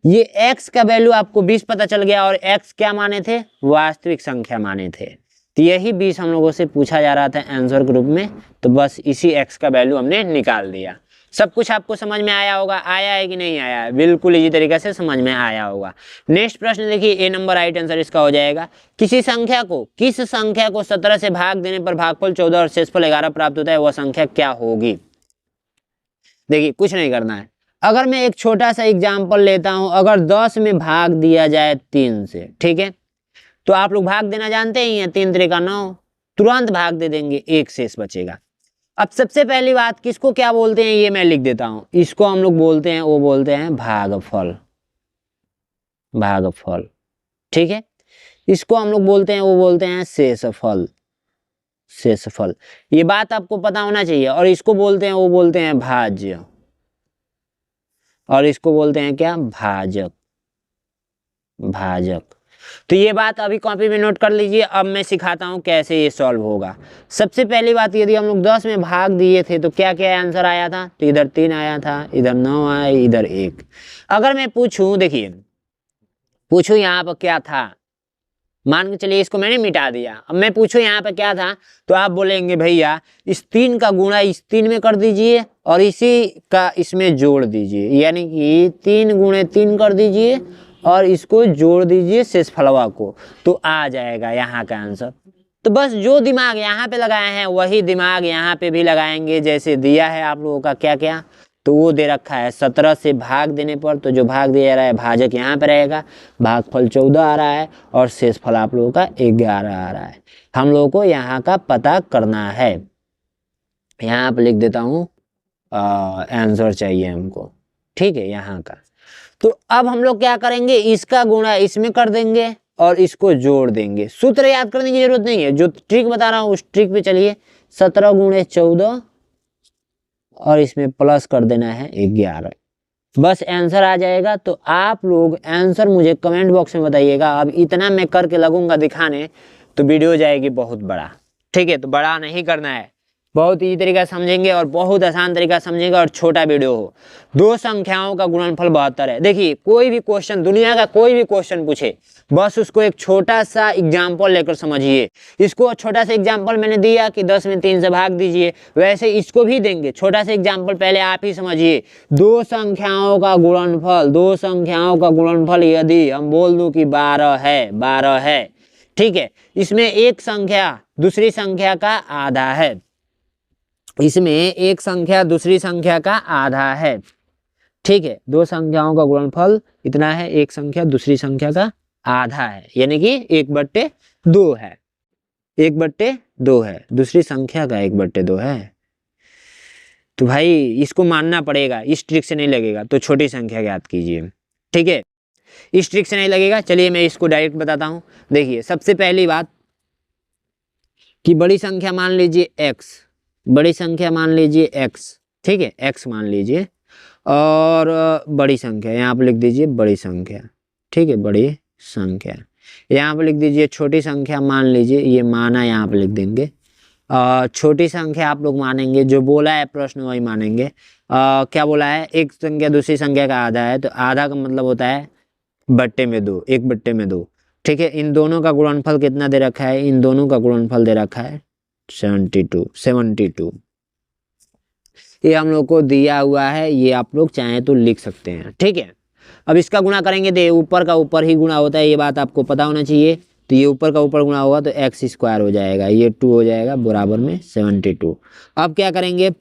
ये x का वैल्यू आपको 20 पता चल गया, और x क्या माने थे, वास्तविक संख्या माने थे। तो यही 20 हम लोगों से पूछा जा रहा था आंसर के रूप में, तो बस इसी x का वैल्यू हमने निकाल दिया। सब कुछ आपको समझ में आया होगा, आया है कि नहीं आया है, बिल्कुल इसी तरीके से समझ में आया होगा। नेक्स्ट प्रश्न देखिए, ए नंबर राइट आंसर इसका हो जाएगा, किस संख्या को 17 से भाग देने पर भागफल 14 और शेषफल 11 प्राप्त होता है, वह संख्या क्या होगी। देखिए कुछ नहीं करना है, अगर मैं एक छोटा सा एग्जाम्पल लेता हूं, अगर 10 में भाग दिया जाए 3 से, ठीक है, तो आप लोग भाग देना जानते ही हैं, 3 3 का 9, तुरंत भाग दे देंगे, एक शेष बचेगा। अब सबसे पहली बात, किसको क्या बोलते हैं ये मैं लिख देता हूं, इसको हम लोग बोलते हैं, वो बोलते हैं भागफल, भागफल, ठीक है। इसको हम लोग बोलते हैं, वो बोलते हैं शेषफल, शेषफल, ये बात आपको पता होना चाहिए। और इसको बोलते हैं, वो बोलते हैं भाज्य, और इसको बोलते हैं क्या, भाजक, भाजक। तो ये बात अभी कॉपी में नोट कर लीजिए। अब मैं सिखाता हूं कैसे ये सॉल्व होगा। सबसे पहली बात, यदि हम लोग 10 में भाग दिए थे तो क्या क्या आंसर आया था, तो इधर 3 आया था, इधर 9 आया, इधर 1। अगर मैं पूछूं, देखिए पूछूं यहाँ पर क्या था, मान के चलिए इसको मैंने मिटा दिया, अब मैं पूछूं यहाँ पे क्या था, तो आप बोलेंगे भैया इस 3 का गुणा इस 3 में कर दीजिए और इसी का इसमें जोड़ दीजिए, यानी कि 3 गुणे 3 कर दीजिए और इसको जोड़ दीजिए शेषफलवा को, तो आ जाएगा यहाँ का आंसर। तो बस जो दिमाग यहाँ पे लगाए हैं वही दिमाग यहाँ पे भी लगाएंगे, जैसे दिया है आप लोगों का क्या क्या, तो वो दे रखा है 17 से भाग देने पर, तो जो भाग दिया जा रहा है भाजक यहाँ पे रहेगा, भागफल 14 आ रहा है और शेषफल आप लोगों का 11 आ रहा है। हम लोगों को यहाँ का पता करना है, यहाँ पे लिख देता हूँ आंसर चाहिए हमको, ठीक है, यहाँ का। तो अब हम लोग क्या करेंगे, इसका गुणा इसमें कर देंगे और इसको जोड़ देंगे। सूत्र याद करने की जरूरत नहीं है, जो ट्रिक बता रहा हूँ उस ट्रिक पे चलिए। 17 गुणे 14 और इसमें प्लस कर देना है 11, बस आंसर आ जाएगा। तो आप लोग आंसर मुझे कमेंट बॉक्स में बताइएगा। अब इतना मैं करके लगूंगा दिखाने तो वीडियो हो जाएगी बहुत बड़ा, ठीक है, तो बड़ा नहीं करना है, बहुत इजी तरीका समझेंगे और बहुत आसान तरीका समझेंगे और छोटा वीडियो हो। 2 संख्याओं का गुणनफल 72 है। देखिए कोई भी क्वेश्चन, दुनिया का कोई भी क्वेश्चन पूछे, बस उसको एक छोटा सा एग्जाम्पल लेकर समझिए। इसको छोटा सा एग्जाम्पल मैंने दिया कि 10 में 3 से भाग दीजिए, वैसे इसको भी देंगे। छोटा सा एग्जाम्पल पहले आप ही समझिए। 2 संख्याओं का गुणनफल, 2 संख्याओं का गुणनफल यदि हम बोल दूं कि 12 है, 12 है, ठीक है, इसमें एक संख्या दूसरी संख्या का आधा है, इसमें एक संख्या दूसरी संख्या का आधा है, ठीक है। 2 संख्याओं का गुणनफल इतना है, एक संख्या दूसरी संख्या का आधा है, यानी कि 1/2 है, 1/2 है, दूसरी संख्या का 1/2 है। तो भाई इसको मानना पड़ेगा, इस ट्रिक से नहीं लगेगा तो छोटी संख्या ज्ञात कीजिए, ठीक है, इस ट्रिक से नहीं लगेगा। चलिए मैं इसको डायरेक्ट बताता हूं। देखिए सबसे पहली बात कि बड़ी संख्या मान लीजिए x, बड़ी संख्या मान लीजिए x, ठीक है, x मान लीजिए, और बड़ी संख्या यहाँ पर लिख दीजिए बड़ी संख्या, ठीक है, बड़ी संख्या। यहाँ पर लिख दीजिए छोटी संख्या, मान लीजिए ये माना, यहाँ पर लिख देंगे। छोटी संख्या आप लोग मानेंगे, जो बोला है प्रश्न वही मानेंगे। क्या बोला है, एक संख्या दूसरी संख्या का आधा है, तो आधा का मतलब होता है बट्टे में 2, 1/2, ठीक है। इन दोनों का गुणनफल कितना दे रखा है, इन दोनों का गुणनफल दे रखा है 72। ये हम लोग को दिया हुआ है, ये आप लोग चाहें तो लिख सकते हैं, ठीक है। अब इसका गुणा करेंगे तो ऊपर का ऊपर ही गुणा होता है, ये बात आपको पता होना चाहिए। तो ये ऊपर का ऊपर गुणा होगा तो x² हो जाएगा, ये 2 हो जाएगा बराबर में 72। अब क्या करेंगे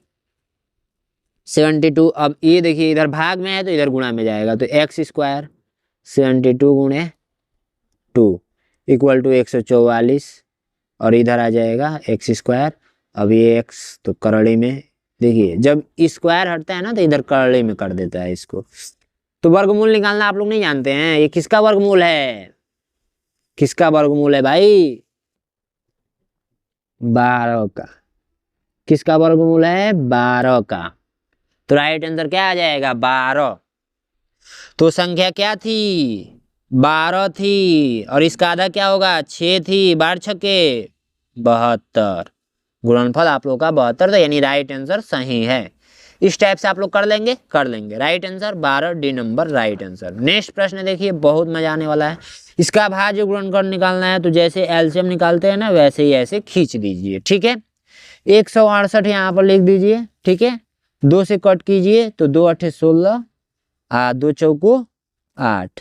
72, अब ये देखिए इधर भाग में है तो इधर गुणा में जाएगा, तो x² 72 गुणे 2 इक्वल टू 144, और इधर आ जाएगा x²। अब ये x तो करड़ी में, देखिए जब स्क्वायर हटता है ना तो इधर करड़ी में कर देता है इसको। तो वर्गमूल निकालना आप लोग नहीं जानते हैं, ये किसका वर्गमूल है, किसका वर्गमूल है भाई, 12 का। किसका वर्गमूल है? 12 का। तो राइट आंसर क्या आ जाएगा? 12। तो संख्या क्या थी? 12 थी, और इसका आधा क्या होगा? 6 थी। 12 छक्के 72। गुणनफल आप लोग का 72 था, यानी राइट आंसर सही है। इस टाइप से आप लोग कर लेंगे, कर लेंगे। Right answer 12, D number right answer. Next प्रश्न देखिए, बहुत मजा आने वाला है। इसका भाज्य गुणनखंड निकालना है, तो जैसे एलसीएम निकालते हैं ना, वैसे ही ऐसे खींच दीजिए, ठीक है। 168 यहाँ पर लिख दीजिए, ठीक है। 2 से कट कीजिए तो 2 8 16, 2 चौको 8।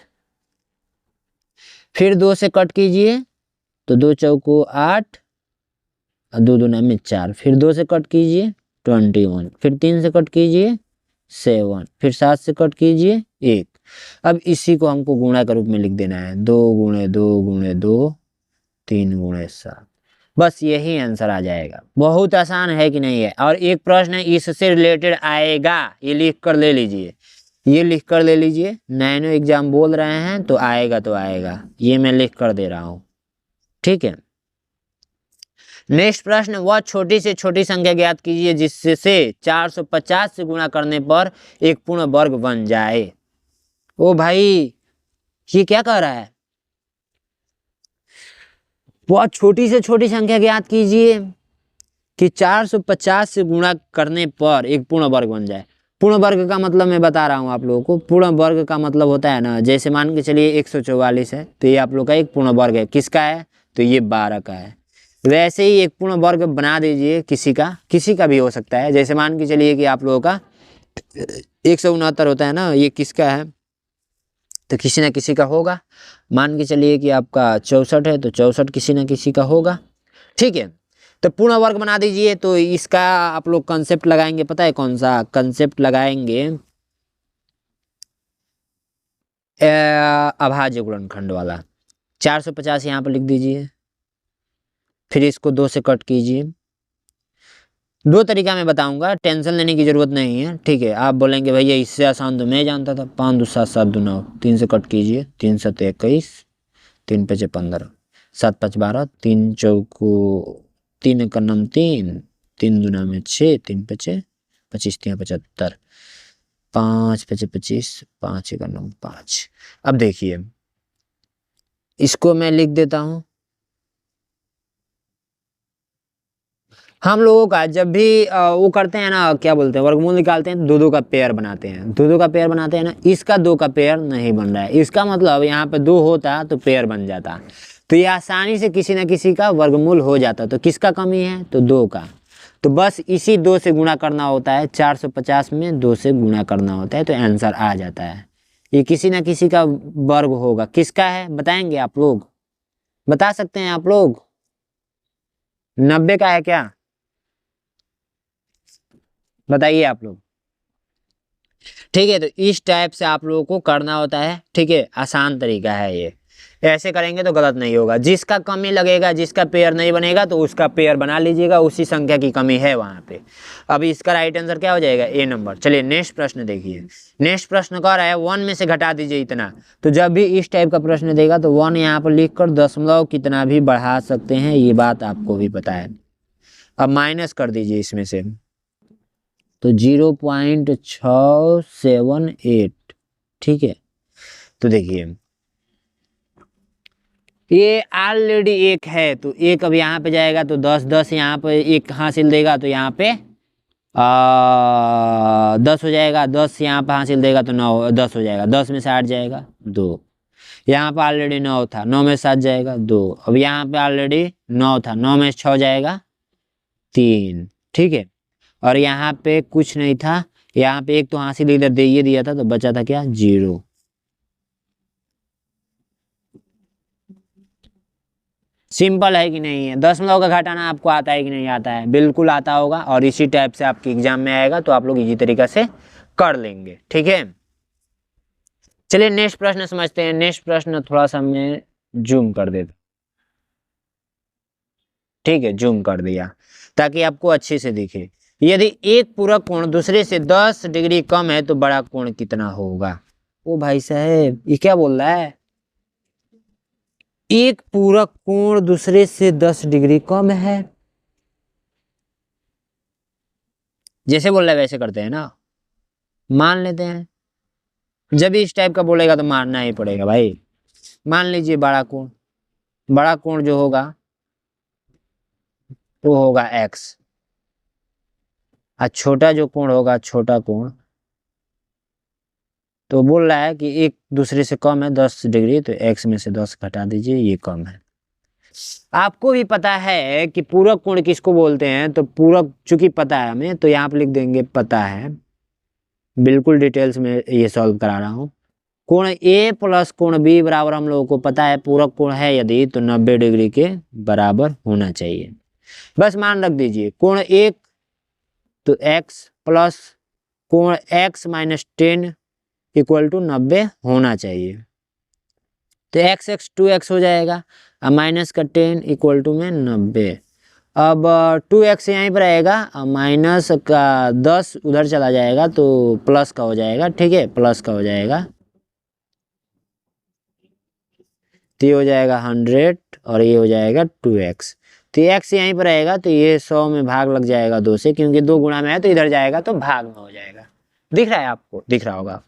फिर 2 से कट कीजिए तो 2 चौको 8, 2 दूना में 4। फिर 2 से कट कीजिए 21। फिर 3 से कट कीजिए 7। फिर 7 से कट कीजिए 1। अब इसी को हमको गुणा के रूप में लिख देना है। 2 गुणे 2 गुणे 2, 3 गुणे 7। बस यही आंसर आ जाएगा। बहुत आसान है कि नहीं है? और एक प्रश्न इससे रिलेटेड आएगा, ये लिख कर ले लीजिए, ये लिख कर ले लीजिए। नैनो एग्जाम बोल रहे हैं तो आएगा, तो आएगा। ये मैं लिख कर दे रहा हूं, ठीक है। नेक्स्ट प्रश्न, वह छोटी से छोटी संख्या ज्ञात कीजिए जिससे 450 से गुणा करने पर एक पूर्ण वर्ग बन जाए। ओ भाई, ये क्या कह रहा है? वह छोटी से छोटी संख्या ज्ञात कीजिए कि 450 से गुणा करने पर एक पूर्ण वर्ग बन जाए। पूर्ण वर्ग का मतलब मैं बता रहा हूँ आप लोगों को। पूर्ण वर्ग का मतलब होता है ना, जैसे मान के चलिए 144 है, तो ये आप लोग का एक पूर्ण वर्ग है। किसका है? तो ये 12 का है। वैसे ही एक पूर्ण वर्ग बना दीजिए किसी का भी हो सकता है। जैसे मान के चलिए कि आप लोगों का 169 होता है ना, ये किसका है? तो किसी ना किसी का होगा। मान के चलिए कि आपका 64 है, तो 64 किसी ना किसी का होगा, ठीक है। तो पूर्ण वर्ग बना दीजिए। तो इसका आप लोग कंसेप्ट लगाएंगे, पता है कौन सा कंसेप्ट लगाएंगे? अभाज्य गुणनखंड वाला। 450 यहाँ पर लिख दीजिए, फिर इसको 2 से कट कीजिए। 2 तरीका मैं बताऊंगा, टेंशन लेने की जरूरत नहीं है, ठीक है। आप बोलेंगे भैया इससे आसान तो मैं जानता था। 5 2 7 7 2 9, 3 से कट कीजिए। 3 7 21, 3 5 15, 7 5 12, 3 चौको 3 का नम 3, 3 दूना में 6, 3 5 25, 3 75, 5 5 25, 5 का नम 5। अब देखिए, इसको मैं लिख देता हूं। हम लोगों का जब भी वो करते हैं ना, क्या बोलते हैं, वर्गमूल निकालते हैं, 2 2 का पेयर बनाते हैं। 2 2 का पेयर बनाते हैं ना, इसका 2 का पेयर नहीं बन रहा है। इसका मतलब यहाँ पे 2 होता तो पेयर बन जाता, तो ये आसानी से किसी ना किसी का वर्गमूल हो जाता। तो किसका कमी है? तो 2 का। तो बस इसी 2 से गुणा करना होता है। 450 में 2 से गुणा करना होता है, तो आंसर आ जाता है। ये किसी ना किसी का वर्ग होगा। किसका है बताएंगे आप लोग? बता सकते हैं आप लोग? 90 का है क्या? बताइए आप लोग। ठीक है, तो इस टाइप से आप लोगों को करना होता है, ठीक है। आसान तरीका है ये। ऐसे करेंगे तो गलत नहीं होगा। जिसका कमी लगेगा, जिसका पेयर नहीं बनेगा, तो उसका पेयर बना लीजिएगा। उसी संख्या की कमी है वहां पे। अब इसका राइट आंसर क्या हो जाएगा? ए नंबर। चलिए नेक्स्ट प्रश्न देखिए। नेक्स्ट प्रश्न कह रहा है 1 में से घटा दीजिए इतना। तो जब भी इस टाइप का प्रश्न देगा तो 1 यहाँ पर लिख कर दशमलव कितना भी बढ़ा सकते हैं, ये बात आपको भी पता है। अब माइनस कर दीजिए इसमें से, तो 0.678, ठीक है। तो देखिए, ये ऑलरेडी 1 है, तो 1 अब यहाँ पे जाएगा तो 10 10 यहाँ पे 1 हासिल देगा, तो यहाँ पे 10 हो जाएगा। 10 यहाँ पे हासिल देगा तो 9 10 हो जाएगा। 10 में से 8 जाएगा 2। यहाँ पे ऑलरेडी 9 था, 9 में 7 जाएगा 2। अब यहाँ पे ऑलरेडी 9 था, 9 में 6 जाएगा 3, ठीक है। और यहाँ पे कुछ नहीं था, यहाँ पे 1 तो हासिल इधर दे ही दिया था, तो बचा था क्या? 0। सिंपल है कि नहीं है? दशमलव का घटाना आपको आता है कि नहीं आता है? बिल्कुल आता होगा। और इसी टाइप से आपके एग्जाम में आएगा, तो आप लोग इसी तरीका से कर लेंगे, ठीक है। चलिए नेक्स्ट प्रश्न समझते हैं। नेक्स्ट प्रश्न थोड़ा सा मैं जूम कर देता, ठीक है। जूम कर दिया ताकि आपको अच्छे से दिखे। यदि एक पूरक कोण दूसरे से 10 डिग्री कम है तो बड़ा कोण कितना होगा? ओ भाई साहब, ये क्या बोल रहा है? एक पूरक कोण दूसरे से 10 डिग्री कम है, जैसे बोल रहा है वैसे करते हैं ना, मान लेते हैं। जब भी इस टाइप का बोलेगा तो मानना ही पड़ेगा भाई। मान लीजिए बड़ा कोण जो होगा वो होगा x, और छोटा जो कोण होगा, छोटा कोण, तो बोल रहा है कि एक दूसरे से कम है 10 डिग्री, तो x में से 10 घटा दीजिए, ये कम है। आपको भी पता है कि पूरक कोण किसको बोलते हैं, तो पूरक चूंकि पता है हमें, तो यहाँ पे लिख देंगे पता है। बिल्कुल डिटेल्स में ये सॉल्व करा रहा हूँ। कोण ए प्लस कोण बी बराबर हम लोगों को पता है, पूरक कोण है यदि तो 90 डिग्री के बराबर होना चाहिए। बस मान रख दीजिए कोण एक तो x प्लस कोण x माइनस 10 इक्वल टू 90 होना चाहिए। तो x 2x हो जाएगा, और माइनस का 10 इक्वल टू में 90। अब 2x यहीं पर आएगा, और माइनस का 10 उधर चला जाएगा तो प्लस का हो जाएगा। ठीक है, प्लस का हो जाएगा, तो ये हो जाएगा 100 और ये हो जाएगा 2x। तो x यहीं पर आएगा, तो ये 100 में भाग लग जाएगा 2 से, क्योंकि 2 गुणा में है तो इधर जाएगा तो भाग में हो जाएगा। दिख रहा है आपको? दिख रहा होगा।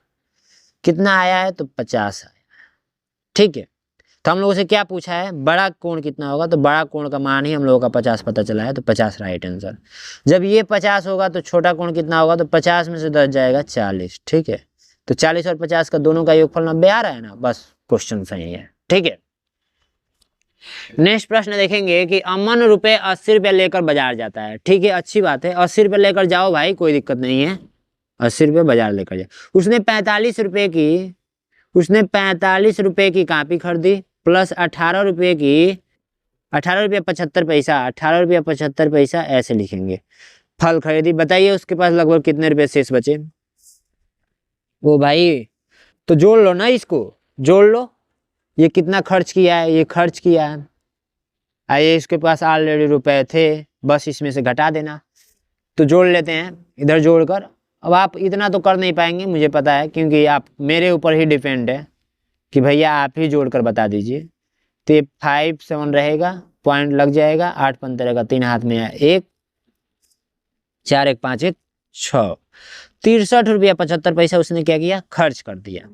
कितना आया है? तो 50 आया। ठीक है, तो हम लोगों से क्या पूछा है, बड़ा कोण कितना होगा, तो बड़ा कोण का मान ही हम लोगों का 50 पता चला है, तो 50 राइट आंसर। जब ये 50 होगा तो छोटा कोण कितना होगा, तो 50 में से 10 जाएगा 40। ठीक है, तो 40 और 50 का दोनों का योगफल 90 आ रहा है ना, बस क्वेश्चन सही है। ठीक है, नेक्स्ट प्रश्न देखेंगे कि अमन रुपए 80 रुपये लेकर बाजार जाता है। ठीक है, अच्छी बात है, 80 रुपये लेकर जाओ भाई, कोई दिक्कत नहीं है, 80 रुपये बाजार लेकर जाओ। उसने 45 रुपये की कॉपी खरीदी, प्लस 18 रुपये की 18 रुपये 75 पैसा, 18 रुपये 75 पैसा ऐसे लिखेंगे। फल खरीदी, बताइए उसके पास लगभग कितने रुपए शेष बचे। वो भाई तो जोड़ लो ना, इसको जोड़ लो, ये कितना खर्च किया है, ये खर्च किया है, आइए इसके पास ऑलरेडी रुपए थे, बस इसमें से घटा देना। तो जोड़ लेते हैं इधर जोड़कर। अब आप इतना तो कर नहीं पाएंगे मुझे पता है, क्योंकि आप मेरे ऊपर ही डिपेंड है कि भैया आप ही जोड़कर बता दीजिए। तो 5 7 रहेगा, पॉइंट लग जाएगा, 8 15 का 3 हाथ में है 1, 4 1 5 1 6, 63 रुपया 75 पैसा उसने क्या किया, खर्च कर दिया।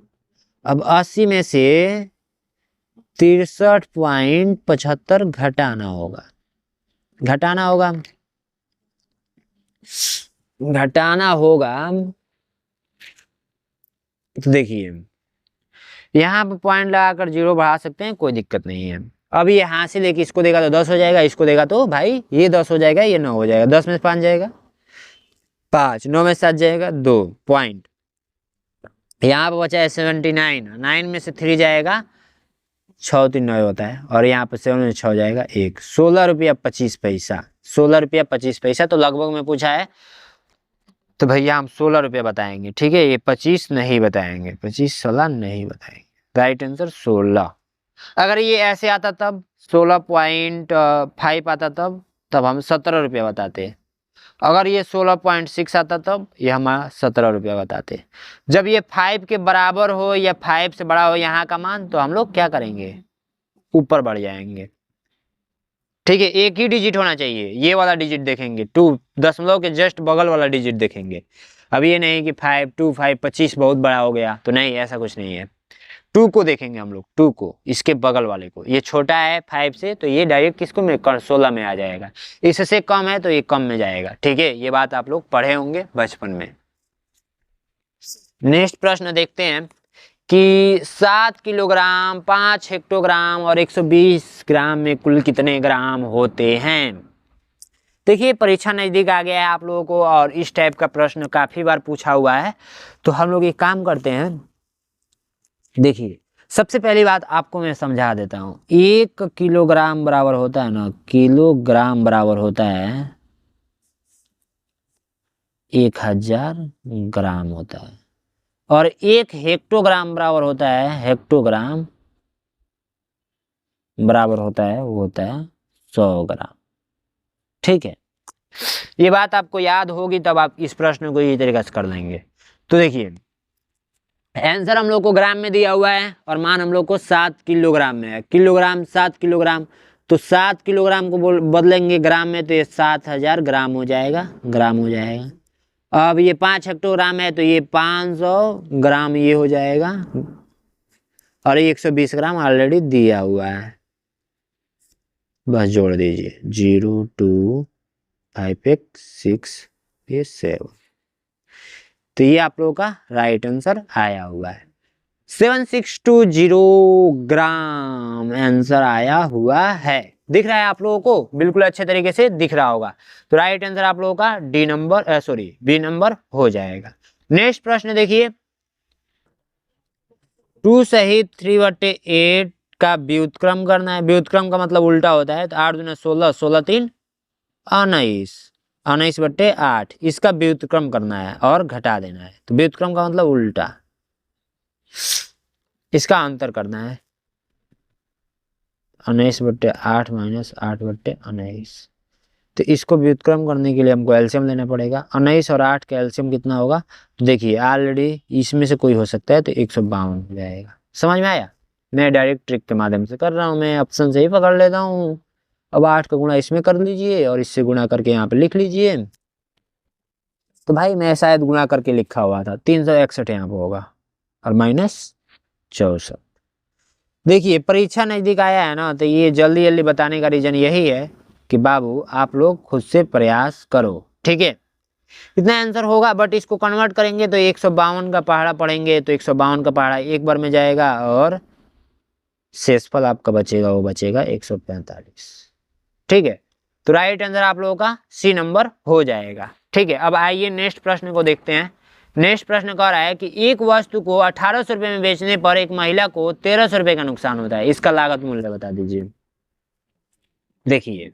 अब 80 में से 63.75 घटाना होगा, तो देखिए यहाँ पर पॉइंट लगाकर 0 बढ़ा सकते हैं, कोई दिक्कत नहीं है। अब ये यहाँ से लेके इसको देगा तो 10 हो जाएगा, इसको देगा तो भाई ये 10 हो जाएगा, ये 9 हो जाएगा, 10 में से 5 जाएगा 5, 9 में से 7 जाएगा 2 पॉइंट, यहाँ पर बचा है 79, 9 में से 3 जाएगा 6 3 9 होता है, और यहाँ पर 7 में 6 जाएगा 1, 16 रुपया 25 पैसा, 16 रुपया 25 पैसा। तो लगभग में पूछा है तो भैया हम 16 रुपये बताएंगे। ठीक है, ये 25 नहीं बताएंगे, 25 16 नहीं बताएंगे, राइट आंसर 16। अगर ये ऐसे आता तब 16.5 आता तब हम 17 रुपये बताते। अगर ये 16.6 आता तब ये हमारा 17 रुपया बताते। जब ये 5 के बराबर हो या 5 से बड़ा हो यहाँ का मान, तो हम लोग क्या करेंगे, ऊपर बढ़ जाएंगे। ठीक है, एक ही डिजिट होना चाहिए, ये वाला डिजिट देखेंगे 2, दशमलव के जस्ट बगल वाला डिजिट देखेंगे। अब ये नहीं कि 5 2 5 25 बहुत बड़ा हो गया, तो नहीं, ऐसा कुछ नहीं है। 2 को देखेंगे हम लोग, 2 को, इसके बगल वाले को। ये छोटा है 5 से, तो ये डायरेक्ट किसको में 16 में आ जाएगा, इससे कम है तो ये कम में जाएगा। ठीक है, ये बात आप लोग पढ़े होंगे बचपन में। नेक्स्ट प्रश्न देखते हैं कि 7 किलोग्राम 5 हेक्टोग्राम और 120 ग्राम में कुल कितने ग्राम होते हैं। देखिए परीक्षा नज़दीक आ गया है आप लोगों को, और इस टाइप का प्रश्न काफ़ी बार पूछा हुआ है। तो हम लोग एक काम करते हैं, देखिए सबसे पहली बात आपको मैं समझा देता हूँ। 1 किलोग्राम बराबर होता है ना, किलोग्राम बराबर होता है 1000 ग्राम होता है, और 1 हेक्टोग्राम बराबर होता है, हेक्टोग्राम बराबर होता है, वो होता है 100 ग्राम। ठीक है, ये बात आपको याद होगी तब आप इस प्रश्न को ये तरीके से कर लेंगे। तो देखिए आंसर हम लोग को ग्राम में दिया हुआ है, और मान हम लोग को 7 किलोग्राम में है। किलोग्राम 7 किलोग्राम, तो 7 किलोग्राम को बदलेंगे ग्राम में, तो ये 7000 ग्राम हो जाएगा, ग्राम हो जाएगा। अब ये 5 हेक्टोग्राम है तो ये 500 ग्राम ये हो जाएगा, और 120 ग्राम ऑलरेडी दिया हुआ है, बस जोड़ दीजिए 02586 तो ये आप लोगों का राइट आंसर आया हुआ है। 7620 ग्राम आंसर आया हुआ है। दिख रहा है आप लोगों को, बिल्कुल अच्छे तरीके से दिख रहा होगा। तो राइट आंसर आप लोगों का डी नंबर बी नंबर हो जाएगा। नेक्स्ट प्रश्न देखिए, 2 सहित 3/8 का व्युत्क्रम करना है। व्युत्क्रम का मतलब उल्टा होता है, तो 8 दूना 16, 16 3 19, 19/8 इसका व्युत्क्रम करना है और घटा देना है। तो व्युत्क्रम का मतलब उल्टा, इसका अंतर करना है, 19/8 माइनस 8/19। तो इसको व्युत्क्रम करने के लिए हमको एलसीएम लेना पड़ेगा। 19 और 8 का एलसीएम कितना होगा, तो देखिए ऑलरेडी इसमें से कोई हो सकता है, तो 152 हो जाएगा। समझ में आया? मैं डायरेक्ट ट्रिक के माध्यम से कर रहा हूँ, मैं ऑप्शन से ही पकड़ लेता हूँ। अब 8 का गुणा इसमें कर लीजिए और इससे गुणा करके यहाँ पे लिख लीजिए। तो भाई मैं शायद गुणा करके लिखा हुआ था, 361 यहाँ पे होगा और माइनस 64। देखिए परीक्षा नजदीक आया है ना, तो ये जल्दी जल्दी बताने का रीजन यही है कि बाबू आप लोग खुद से प्रयास करो, ठीक है। इतना आंसर होगा, बट इसको कन्वर्ट करेंगे तो 152 का पहाड़ा पढ़ेंगे, तो 152 का पहाड़ा एक बार में जाएगा और शेषफल आपका बचेगा, वो बचेगा 145, ठीक है। तो राइट आंसर आप लोगों का सी नंबर हो जाएगा, ठीक है। अब आइए नेक्स्ट प्रश्न को देखते हैं। नेक्स्ट प्रश्न कह रहा है कि एक वस्तु को 1800 रुपये में बेचने पर एक महिला को 1300 रुपये का नुकसान होता है, इसका लागत मूल्य बता दीजिए। देखिए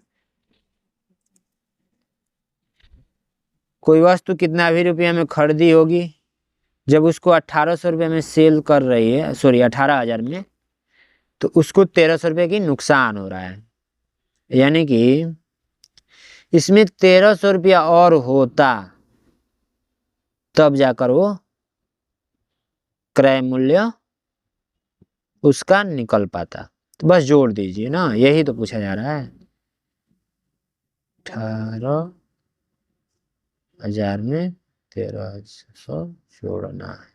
कोई वस्तु कितना भी रुपया में खरीदी होगी, जब उसको 1800 रुपये में सेल कर रही है, सॉरी 18,000 में, तो उसको 1300 रुपये की नुकसान हो रहा है। यानी कि इसमें 1300 रुपया और होता तब जाकर वो क्रय मूल्य उसका निकल पाता। तो बस जोड़ दीजिए ना, यही तो पूछा जा रहा है। 18,000 में 1300 जोड़ना है।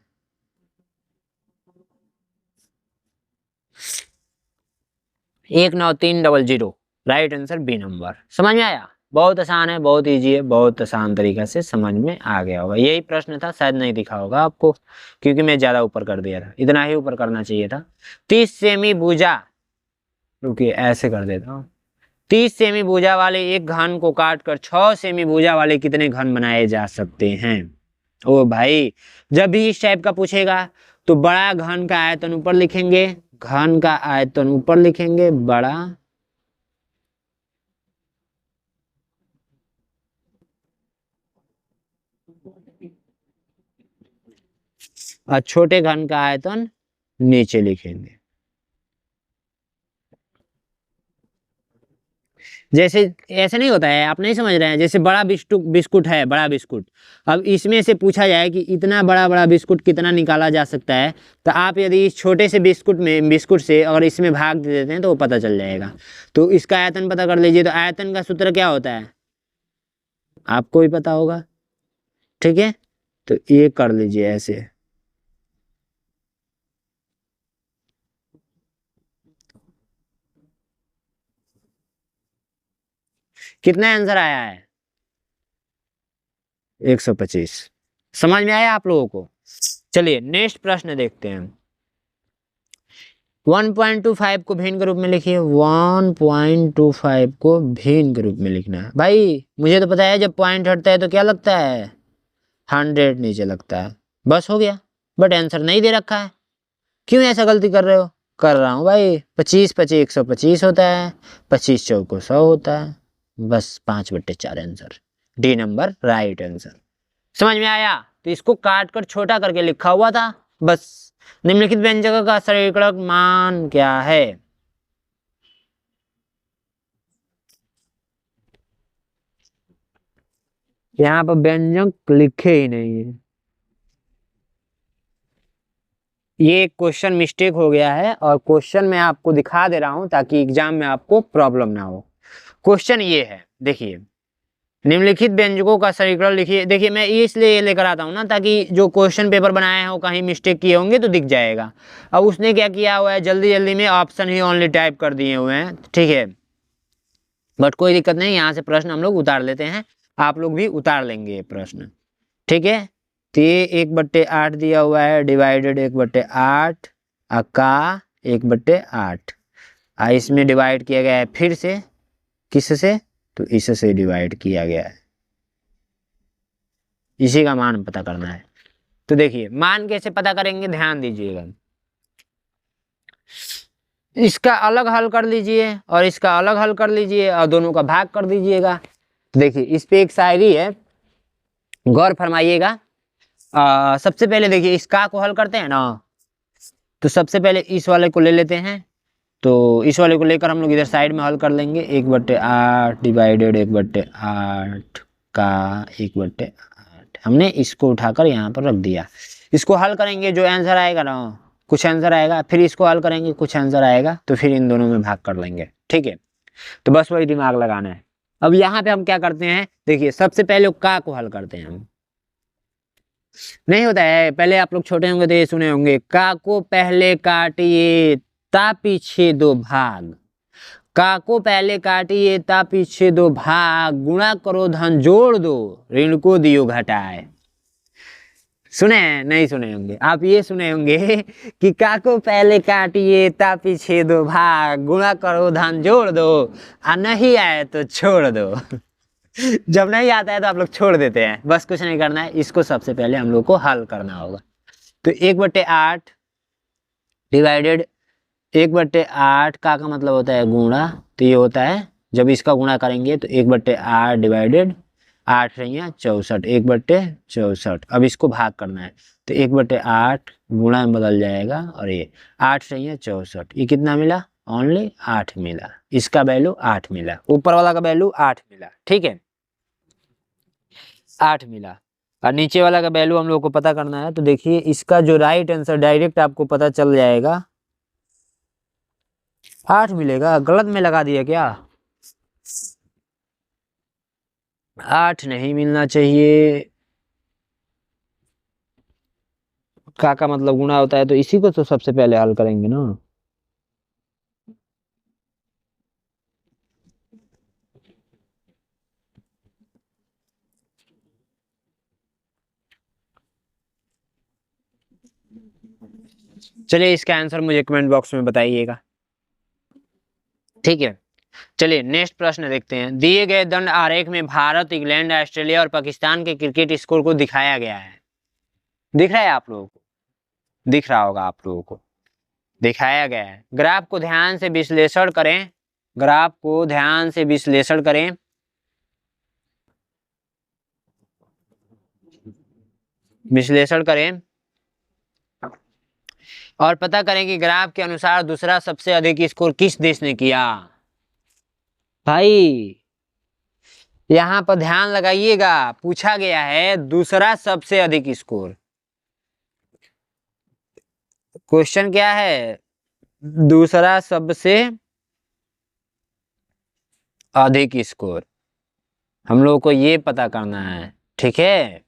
एक 9300, राइट आंसर बी नंबर। समझ में आया? बहुत आसान है, बहुत इजी है, बहुत आसान तरीका से समझ में आ गया होगा। यही प्रश्न था, शायद नहीं दिखा होगा आपको क्योंकि मैं ज्यादा ऊपर कर दिया था, इतना ही ऊपर करना चाहिए था। 30 सेमी भुजा, रुकिए ऐसे कर देता हूँ। 30 सेमी भुजा वाले एक घन को काटकर 6 सेमी भुजा वाले कितने घन बनाए जा सकते हैं? ओ भाई, जब भी इस टाइप का पूछेगा तो बड़ा घन का आयतन ऊपर लिखेंगे, घन का आयतन ऊपर लिखेंगे बड़ा, और छोटे घन का आयतन नीचे लिखेंगे। जैसे ऐसे नहीं होता है, आप नहीं समझ रहे हैं। जैसे बड़ा बिस्कुट है, बड़ा बिस्कुट, अब इसमें से पूछा जाए कि इतना बड़ा बड़ा बिस्कुट कितना निकाला जा सकता है, तो आप यदि इस छोटे से बिस्कुट से अगर इसमें भाग दे देते हैं तो वो पता चल जाएगा। तो इसका आयतन पता कर लीजिए। तो आयतन का सूत्र क्या होता है आपको भी पता होगा, ठीक है। तो ये कर लीजिए ऐसे। कितना आंसर आया है? 125। समझ में आया आप लोगों को? चलिए नेक्स्ट प्रश्न देखते हैं। 1.25 को भिन्न के रूप में लिखिए। 1.25 को भिन्न के रूप में लिखना है। भाई मुझे तो पता है जब पॉइंट हटता है तो क्या लगता है, 100 नीचे लगता है, बस हो गया। बट आंसर नहीं दे रखा है, क्यों ऐसा गलती कर रहे हो? कर रहा हूँ भाई। 25 25 125 होता है, 25 चौको 100 होता है, बस 5/4 answer, D number right answer. समझ में आया? तो इसको काट कर छोटा करके लिखा हुआ था बस। निम्नलिखित व्यंजक का समीकरण मान क्या है? यहाँ पर व्यंजक लिखे ही नहीं है, ये क्वेश्चन मिस्टेक हो गया है और क्वेश्चन मैं आपको दिखा दे रहा हूं ताकि एग्जाम में आपको प्रॉब्लम ना हो। क्वेश्चन ये है, देखिए निम्नलिखित व्यंजकों का सरलीकरण लिखिए। देखिए मैं इसलिए ये लेकर आता हूँ ना, ताकि जो क्वेश्चन पेपर बनाए हैं वो कहीं मिस्टेक किए होंगे तो दिख जाएगा। अब उसने क्या किया हुआ है, जल्दी जल्दी में ऑप्शन ही ओनली टाइप कर दिए हुए हैं, ठीक है। बट कोई दिक्कत नहीं, यहाँ से प्रश्न हम लोग उतार लेते हैं, आप लोग भी उतार लेंगे ये प्रश्न, ठीक है। तो ये 1/8 दिया हुआ है, डिवाइडेड 1/8, का 1/8, इसमें डिवाइड किया गया है फिर से, किससे, तो इससे डिवाइड किया गया है, इसी का मान पता करना है। तो देखिए मान कैसे पता करेंगे, ध्यान दीजिएगा, इसका अलग हल कर लीजिए और इसका अलग हल कर लीजिए और दोनों का भाग कर दीजिएगा। देखिए इस पे एक शायरी है, गौर फरमाइएगा। सबसे पहले देखिए इस का को हल करते हैं ना, तो सबसे पहले इस वाले को ले लेते हैं, तो इस वाले को लेकर हम लोग इधर साइड में हल कर लेंगे। 1/8 डिवाइडेड 1/8 का 1/8, हमने इसको उठाकर यहाँ पर रख दिया। इसको हल करेंगे, जो आंसर आएगा ना, कुछ आंसर आएगा, फिर इसको हल करेंगे, कुछ आंसर आएगा, तो फिर इन दोनों में भाग कर लेंगे, ठीक है। तो बस वही दिमाग लगाना है। अब यहाँ पे हम क्या करते हैं, देखिए सबसे पहले का को हल करते हैं हम। नहीं होता है, पहले आप लोग छोटे होंगे तो ये सुने होंगे, का को पहले काटिए ता पीछे दो भाग, का को पहले काटिए ता पीछे दो भाग, गुणा करो धन जोड़ दो, ऋण को दियो घटाए। सुने हैं? नहीं सुने होंगे, आप ये सुने होंगे कि का को पहले काटिए ता पीछे दो भाग, गुणा करो धन जोड़ दो, नहीं आए तो छोड़ दो। जब नहीं आता है तो आप लोग छोड़ देते हैं, बस कुछ नहीं करना है, इसको सबसे पहले हम लोग को हल करना होगा। तो 1/8 डिवाइडेड 1/8 का मतलब होता है गुणा, तो ये होता है, जब इसका गुणा करेंगे तो 1/8 डिवाइडेड 8 रही 64, 1/64। अब इसको भाग करना है, तो 1/8 गुणा में बदल जाएगा, और ये 8 रही 64, ये कितना मिला, ओनली 8 मिला, इसका वैल्यू 8 मिला, ऊपर वाला का वैल्यू 8 मिला, ठीक है, 8 मिला। और नीचे वाला का वैल्यू हम लोग को पता करना है, तो देखिए इसका जो राइट आंसर डायरेक्ट आपको पता चल जाएगा, 8 मिलेगा। गलत में लगा दिया क्या, 8 नहीं मिलना चाहिए, का मतलब गुणा होता है, तो इसी को तो सबसे पहले हल करेंगे ना। चलिए इसका आंसर मुझे कमेंट बॉक्स में बताइएगा, ठीक है। चलिए नेक्स्ट प्रश्न देखते हैं। दिए गए दंड आरेख में भारत, इंग्लैंड, ऑस्ट्रेलिया और पाकिस्तान के क्रिकेट स्कोर को दिखाया गया है। दिख रहा है आप लोगों को, दिख रहा होगा आप लोगों को, दिखाया गया है। ग्राफ को ध्यान से विश्लेषण करें, ग्राफ को ध्यान से विश्लेषण करें, विश्लेषण करें और पता करें कि ग्राफ के अनुसार दूसरा सबसे अधिक स्कोर किस देश ने किया। भाई यहां पर ध्यान लगाइएगा, पूछा गया है दूसरा सबसे अधिक स्कोर। क्वेश्चन क्या है, दूसरा सबसे अधिक स्कोर, हम लोग को ये पता करना है, ठीक है।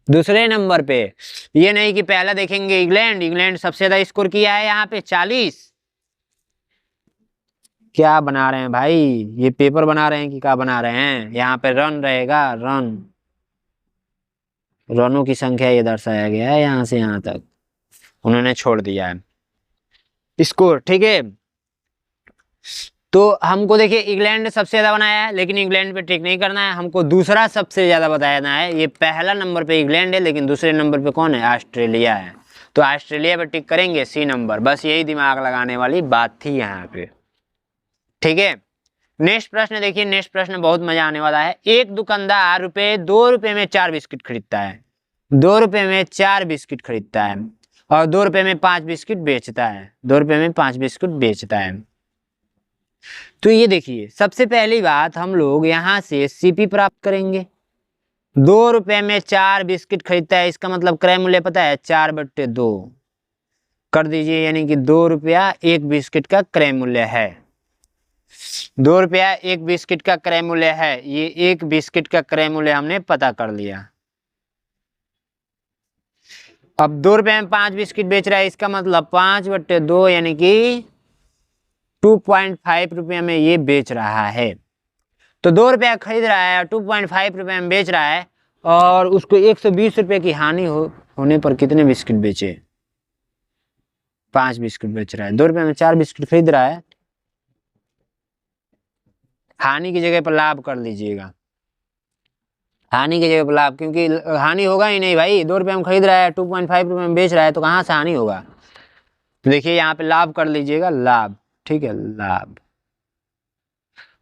दूसरे नंबर पे, ये नहीं कि पहला देखेंगे इंग्लैंड, इंग्लैंड सबसे ज्यादा स्कोर किया है यहाँ पे 40। क्या बना रहे हैं भाई, ये पेपर बना रहे हैं कि क्या बना रहे हैं, यहाँ पे रन रहेगा, रन, रनों की संख्या ये दर्शाया गया है, यहाँ से यहाँ तक उन्होंने छोड़ दिया है स्कोर, ठीक है। तो हमको देखिए इंग्लैंड ने सबसे ज्यादा बनाया है, लेकिन इंग्लैंड पे टिक नहीं करना है, हमको दूसरा सबसे ज्यादा बताना है। ये पहला नंबर पे इंग्लैंड है, लेकिन दूसरे नंबर पे कौन है, ऑस्ट्रेलिया है, तो ऑस्ट्रेलिया पे टिक करेंगे, सी नंबर। बस यही दिमाग लगाने वाली बात थी यहाँ पे, ठीक है। नेक्स्ट प्रश्न देखिए, नेक्स्ट प्रश्न बहुत मजा आने वाला है। एक दुकानदार 2 रुपए में 4 बिस्किट खरीदता है, 2 रुपए में 4 बिस्किट खरीदता है और 2 रुपए में 5 बिस्किट बेचता है, 2 रुपए में 5 बिस्किट बेचता है। तो ये देखिए सबसे पहली बात हम लोग यहाँ से सीपी प्राप्त करेंगे। 2 रुपए में 4 बिस्किट खरीदता है, इसका मतलब क्रय मूल्य पता है 4/2 कर दीजिए, यानी कि 2 रुपया 1 बिस्किट का क्रय मूल्य है। ₹2 एक बिस्किट का क्रय मूल्य है। ये एक बिस्किट का क्रय मूल्य हमने पता कर लिया। अब ₹2 में 5 बिस्किट बेच रहा है, इसका मतलब 5/2 यानी कि 2.5 रुपये में ये बेच रहा है। तो ₹2 खरीद रहा है, 2.5 रुपये में बेच रहा है, और उसको 120 रुपये की हानि होने पर कितने बिस्किट बेचे? 5 बिस्किट बेच रहा है। ₹2 में 4 बिस्किट खरीद रहा है। हानि की जगह पर लाभ कर लीजिएगा। हानि की जगह पर लाभ, क्योंकि हानि होगा ही नहीं भाई। ₹2 में खरीद रहा है, 2.5 रुपये में बेच रहा है, तो कहाँ से हानि होगा? तो देखिए यहाँ पे लाभ कर लीजिएगा, लाभ। ठीक है, लाभ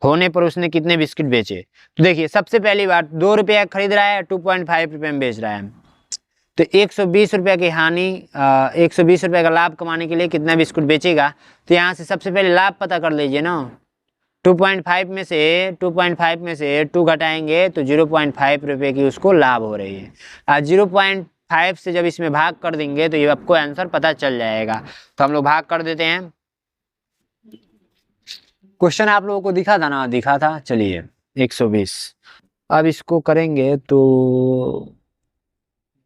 होने पर उसने कितने बिस्किट बेचे। तो देखिए सबसे पहली बात, ₹2 खरीद रहा है, 2.5 रुपये में बेच रहा है, तो 120 रुपये की हानि, 120 रुपये का लाभ कमाने के लिए कितना बिस्कुट बेचेगा। तो यहाँ से सबसे पहले लाभ पता कर लीजिए ना। 2.5 में से 2 घटाएंगे तो 0.5 रुपये की उसको लाभ हो रही है। 0.5 से जब इसमें भाग कर देंगे तो ये आपको आंसर पता चल जाएगा। तो हम लोग भाग कर देते हैं। क्वेश्चन आप लोगों को दिखा था ना? दिखा था। चलिए 120, अब इसको करेंगे तो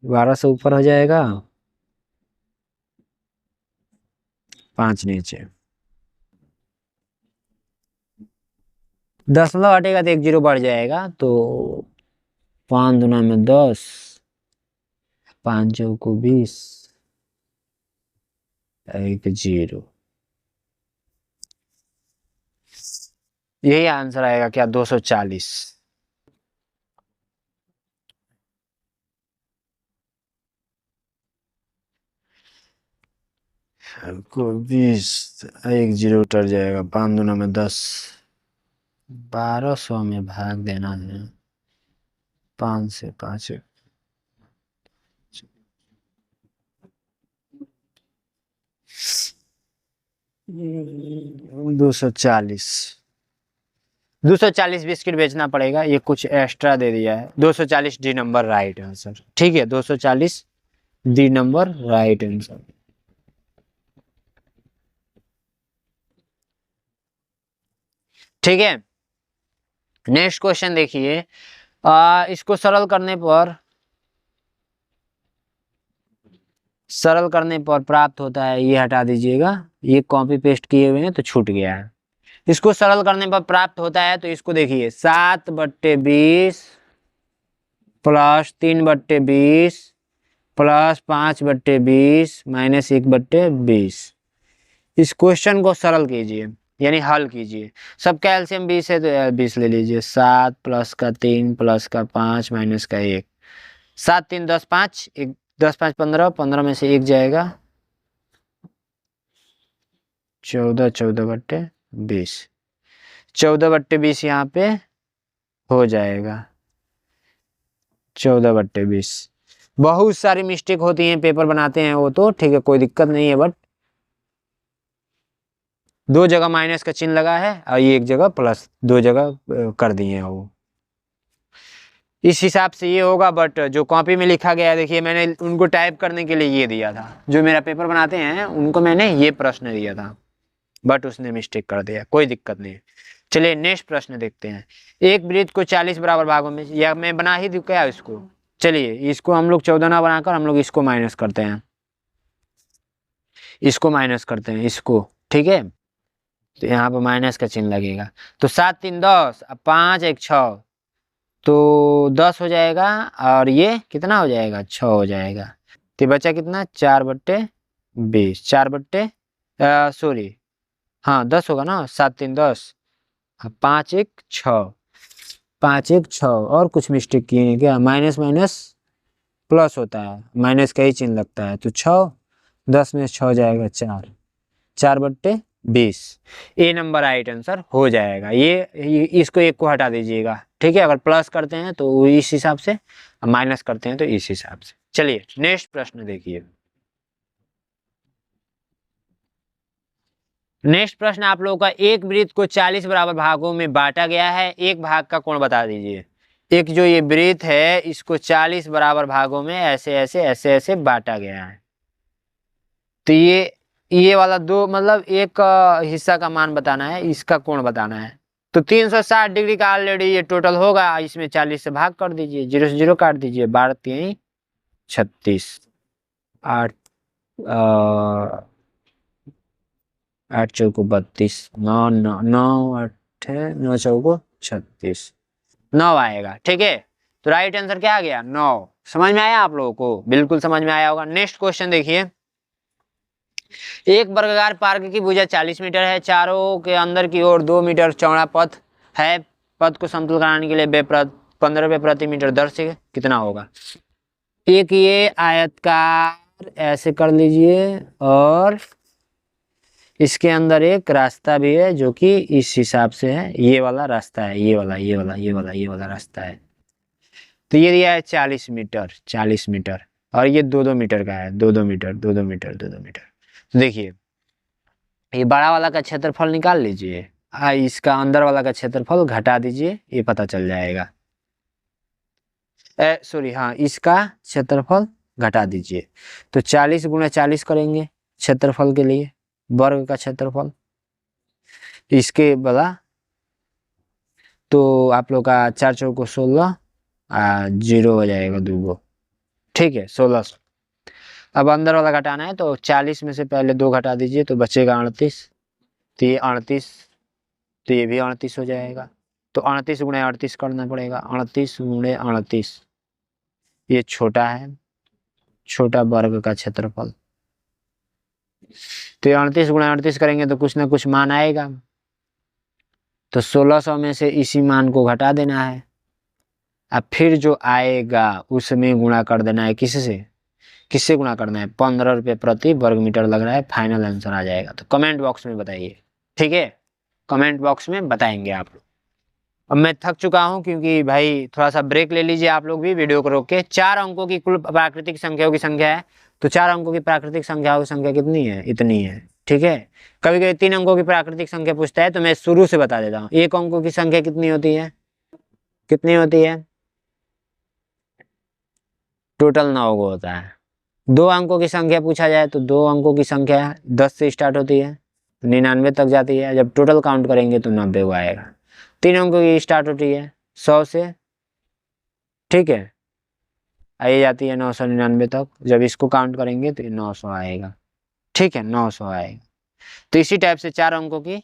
12 से ऊपर हो जाएगा, 5 नीचे, 10 हटेगा तो 1 0 बढ़ जाएगा। तो 5 दूना में 10, 5 चौको 20, 1 0। यही आंसर आएगा क्या? 240। को 20, 1 0 उतर जाएगा। 5 दूना में 10, 1200 में भाग देना है 5 से। 5 240, 240 बिस्किट बेचना पड़ेगा। ये कुछ एक्स्ट्रा दे दिया है। 240 डी नंबर राइट आंसर। ठीक है, 240 डी नंबर राइट आंसर। ठीक है, नेक्स्ट क्वेश्चन देखिए। इसको सरल करने पर प्राप्त होता है, ये हटा दीजिएगा, ये कॉपी पेस्ट किए हुए हैं तो छूट गया है। इसको सरल करने पर प्राप्त होता है, तो इसको देखिए 7/20 प्लस 3/20 प्लस 5/20 माइनस 1/20। इस क्वेश्चन को सरल कीजिए, यानी हल कीजिए। सबका एलसीएम 20 है तो 20 ले लीजिए। 7 प्लस का 3 प्लस का 5 माइनस का 1, 7 3 10 5, 10 5 15, 15 में से 1 जाएगा, 14 14/20, 14/20 यहाँ पे हो जाएगा, 14/20। बहुत सारी मिस्टेक होती हैं, पेपर बनाते हैं वो तो ठीक है, कोई दिक्कत नहीं है, बट 2 जगह माइनस का चिन्ह लगा है और ये 1 जगह प्लस, 2 जगह कर दिए हैं वो। इस हिसाब से ये होगा, बट जो कॉपी में लिखा गया है, देखिए मैंने उनको टाइप करने के लिए ये दिया था। जो मेरा पेपर बनाते हैं उनको मैंने ये प्रश्न दिया था, बट उसने मिस्टेक कर दिया। कोई दिक्कत नहीं। चलिए नेक्स्ट प्रश्न देखते हैं। एक वृत्त को 40 बराबर भागों में, या मैं बना ही दूं क्या इसको? चलिए इसको हम लोग 14 ना बनाकर हम लोग इसको माइनस करते हैं, इसको माइनस करते हैं, इसको। ठीक है, तो यहाँ पर माइनस का चिन्ह लगेगा। तो 7 3 10, 5 1 6, तो 10 हो जाएगा, और ये कितना हो जाएगा? 6 हो जाएगा। तो बचा कितना? 4/20, 4 हाँ 10 होगा ना। 7 3 10, 5 1 6, 5 1 6। और कुछ मिस्टेक किए हैं क्या? माइनस माइनस प्लस होता है, माइनस का ही चिन्ह लगता है। तो 6, 10 में 6 जाएगा 4, 4/20। ए नंबर राइट आंसर हो जाएगा। ये इसको 1 को हटा दीजिएगा। ठीक है, अगर प्लस करते हैं तो इस हिसाब से, माइनस करते हैं तो इस हिसाब से। चलिए नेक्स्ट प्रश्न देखिए। नेक्स्ट प्रश्न आप लोगों का, एक वृत्त को 40 बराबर भागों में बांटा गया है, एक भाग का कोण बता दीजिए। एक जो ये वृत्त है इसको 40 बराबर भागों में ऐसे ऐसे ऐसे ऐसे बांटा गया है। तो ये ये वाला दो मतलब एक हिस्सा का मान बताना है, इसका कोण बताना है। तो 360 डिग्री का ऑलरेडी ये टोटल होगा, इसमें 40 से भाग कर दीजिए, 0 से 0 काट दीजिए, 12 3 36, 8 8 चौको 32, 9 9 9 8 9 चौको 36, 9 आएगा। ठीक है, तो राइट आंसर क्या आ गया? 9। समझ में आया आप लोगों को? बिल्कुल समझ में आया होगा। नेक्स्ट क्वेश्चन देखिए, एक वर्गाकार पार्क की भुजा 40 मीटर है, चारों के अंदर की ओर 2 मीटर चौड़ा पथ है, पथ को समतल कराने के लिए 15 रुपये प्रति मीटर दर से कितना होगा? एक ये आयतकार ऐसे कर लीजिए, और इसके अंदर एक रास्ता भी है जो कि इस हिसाब से है, ये वाला रास्ता है, ये वाला रास्ता है। तो ये दिया है 40 मीटर, 40 मीटर, और ये 2-2 मीटर का है, 2-2 मीटर, 2-2 मीटर, 2-2 मीटर। तो देखिए, ये बड़ा वाला का क्षेत्रफल निकाल लीजिए, इसका अंदर वाला का क्षेत्रफल घटा दीजिए, ये पता चल जाएगा। सॉरी, हाँ, इसका क्षेत्रफल घटा दीजिए। तो 40 गुणा 40 करेंगे क्षेत्रफल के लिए, वर्ग का क्षेत्रफल, इसके बला, तो आप लोग का 4 चौको 16, 0 हो जाएगा 2 ठीक है, 1600। अब अंदर वाला घटाना है, तो 40 में से पहले 2 घटा दीजिए, तो बचेगा 38, तो ये 38, तो ये भी 38 हो जाएगा। तो 38 गुणे 38 करना पड़ेगा, 38 गुणे 38, ये छोटा है, छोटा वर्ग का क्षेत्रफल। तो 38 गुणा 38 करेंगे तो कुछ ना कुछ मान आएगा, तो 1600 में से इसी मान को घटा देना है, अब फिर जो आएगा उसमें गुणा कर देना है। किससे गुणा करना है? 15 रुपये प्रति वर्ग मीटर लग रहा है, फाइनल आंसर आ जाएगा। तो कमेंट बॉक्स में बताइए, ठीक है, कमेंट बॉक्स में बताएंगे आप लोग। अब मैं थक चुका हूं, क्योंकि भाई थोड़ा सा ब्रेक ले लीजिए आप लोग भी, वीडियो को रोक के। 4 अंकों की कुल प्राकृतिक संख्याओं की संख्या है, तो 4 अंकों की प्राकृतिक संख्याओं की संख्या कितनी है? इतनी है, ठीक है। कभी कभी 3 अंकों की प्राकृतिक संख्या पूछता है, तो मैं शुरू से बता देता हूँ। 1 अंकों की संख्या कितनी होती है? कितनी होती है? टोटल 9 गो होता है। 2 अंकों की संख्या पूछा जाए, तो 2 अंकों की संख्या 10 से स्टार्ट होती है, 99 तक जाती है। जब टोटल काउंट करेंगे तो 90 को आएगा। 3 अंकों की स्टार्ट होती है 100 से, ठीक है, आई जाती है 999 तक। जब इसको काउंट करेंगे तो 900 आएगा, ठीक है, 900 आएगा। तो इसी टाइप से 4 अंकों की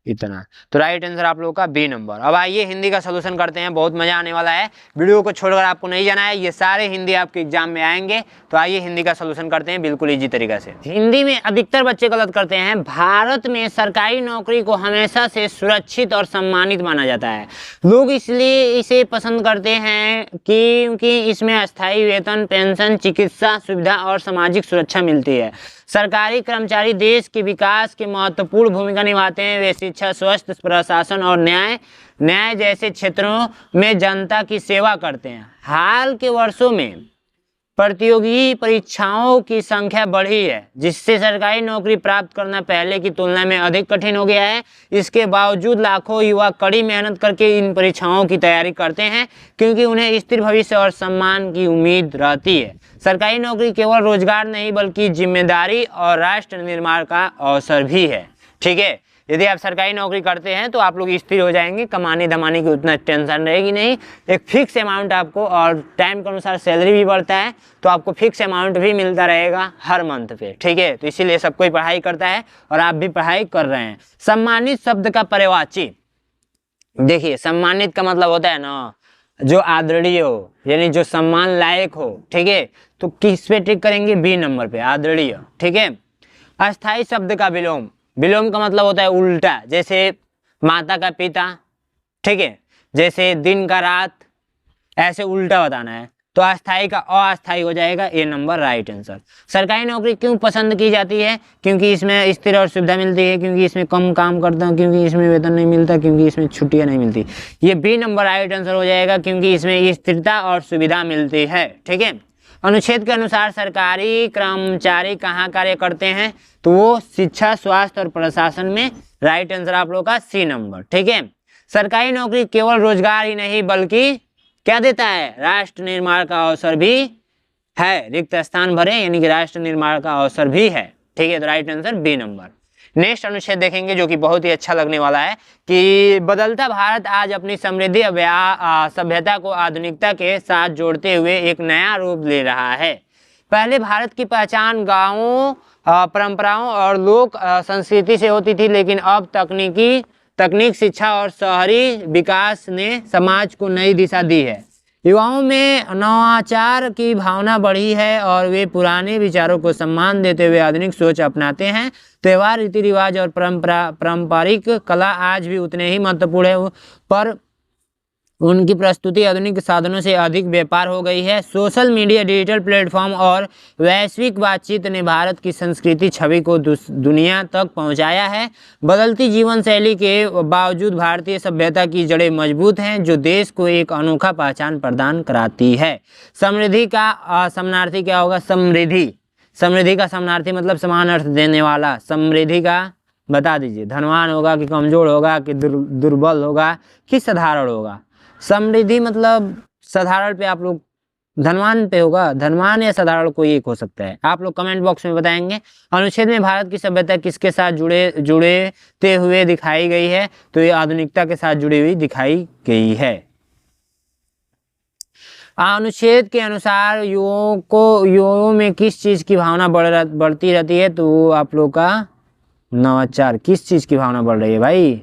इतना। तो राइट आंसर आप लोगों का बी नंबर। अब आइए हिंदी का सोल्यूशन करते हैं, बहुत मजा आने वाला है। वीडियो को छोड़कर आपको नहीं जाना है, ये सारे हिंदी आपके एग्जाम में आएंगे। तो आइए हिंदी का सोल्यूशन करते हैं बिल्कुल इजी तरीका से। हिंदी में अधिकतर बच्चे गलत करते हैं। भारत में सरकारी नौकरी को हमेशा से सुरक्षित और सम्मानित माना जाता है। लोग इसलिए इसे पसंद करते हैं क्योंकि इसमें अस्थायी वेतन, पेंशन, चिकित्सा सुविधा और सामाजिक सुरक्षा मिलती है। सरकारी कर्मचारी देश के विकास की महत्वपूर्ण भूमिका निभाते हैं। वे शिक्षा, स्वास्थ्य, प्रशासन और न्याय जैसे क्षेत्रों में जनता की सेवा करते हैं। हाल के वर्षों में प्रतियोगी परीक्षाओं की संख्या बढ़ी है, जिससे सरकारी नौकरी प्राप्त करना पहले की तुलना में अधिक कठिन हो गया है। इसके बावजूद लाखों युवा कड़ी मेहनत करके इन परीक्षाओं की तैयारी करते हैं, क्योंकि उन्हें स्थिर भविष्य और सम्मान की उम्मीद रहती है। सरकारी नौकरी केवल रोजगार नहीं, बल्कि जिम्मेदारी और राष्ट्र निर्माण का अवसर भी है, ठीक है। यदि आप सरकारी नौकरी करते हैं तो आप लोग स्थिर हो जाएंगे, कमाने धमाने की उतना टेंशन रहेगी नहीं। एक फिक्स अमाउंट आपको, और टाइम के अनुसार सैलरी भी बढ़ता है, तो आपको फिक्स अमाउंट भी मिलता रहेगा हर मंथ पे, ठीक है। तो इसीलिए सब कोई पढ़ाई करता है, और आप भी पढ़ाई कर रहे हैं। सम्मानित शब्द का पर्यायवाची देखिए, सम्मानित का मतलब होता है ना जो आदरणीय हो, यानी जो सम्मान लायक हो, ठीक है। तो किस पे टिक करेंगे? बी नंबर पे, आदरणीय, ठीक है। अस्थायी शब्द का विलोम, विलोम का मतलब होता है उल्टा, जैसे माता का पिता, ठीक है, जैसे दिन का रात, ऐसे उल्टा बताना है। तो अस्थायी का अस्थायी हो जाएगा, ए नंबर राइट आंसर। सरकारी नौकरी क्यों पसंद की जाती है? क्योंकि इसमें स्थिर और सुविधा मिलती है, क्योंकि इसमें कम काम करता हूँ, क्योंकि इसमें वेतन नहीं मिलता, क्योंकि इसमें छुट्टियां नहीं मिलती। ये बी नंबर राइट आंसर हो जाएगा, क्योंकि इसमें स्थिरता और सुविधा मिलती है, ठीक है। अनुच्छेद के अनुसार सरकारी कर्मचारी कहाँ कार्य करते हैं? तो वो शिक्षा, स्वास्थ्य और प्रशासन में। राइट आंसर आप लोगों का सी नंबर, ठीक है। सरकारी नौकरी केवल रोजगार ही नहीं, बल्कि क्या देता है? राष्ट्र निर्माण का अवसर भी है। रिक्त स्थान भरे, यानी कि राष्ट्र निर्माण का अवसर भी है, ठीक है, तो right answer B number. Next अनुच्छेद देखेंगे जो कि बहुत ही अच्छा लगने वाला है कि बदलता भारत आज अपनी समृद्धि सभ्यता को आधुनिकता के साथ जोड़ते हुए एक नया रूप ले रहा है। पहले भारत की पहचान गांवों, परंपराओं और लोक संस्कृति से होती थी, लेकिन अब तकनीक, शिक्षा और शहरी विकास ने समाज को नई दिशा दी है। युवाओं में नवाचार की भावना बढ़ी है और वे पुराने विचारों को सम्मान देते हुए आधुनिक सोच अपनाते हैं। त्योहार, रीति रिवाज और पारंपरिक कला आज भी उतने ही महत्वपूर्ण है, पर उनकी प्रस्तुति आधुनिक साधनों से अधिक व्यापार हो गई है। सोशल मीडिया, डिजिटल प्लेटफॉर्म और वैश्विक बातचीत ने भारत की संस्कृति छवि को दुनिया तक पहुंचाया है। बदलती जीवन शैली के बावजूद भारतीय सभ्यता की जड़ें मजबूत हैं, जो देश को एक अनोखा पहचान प्रदान कराती है। समृद्धि का समानार्थी क्या होगा? समृद्धि का समानार्थी मतलब समान अर्थ देने वाला। समृद्धि का बता दीजिए, धनवान होगा कि कमजोर होगा कि दुर्बल होगा कि साधारण होगा? समृद्धि मतलब साधारण पे आप लोग, धनवान पे होगा, धनवान या साधारण कोई एक हो सकता है। आप लोग कमेंट बॉक्स में बताएंगे। अनुच्छेद में भारत की सभ्यता किसके साथ जुड़ते हुए दिखाई गई है? तो ये आधुनिकता के साथ जुड़ी हुई दिखाई गई है। अनुच्छेद के अनुसार युवाओं में किस चीज की भावना बढ़ती रहती है? तो आप लोग का नवाचार। किस चीज की भावना बढ़ रही है भाई?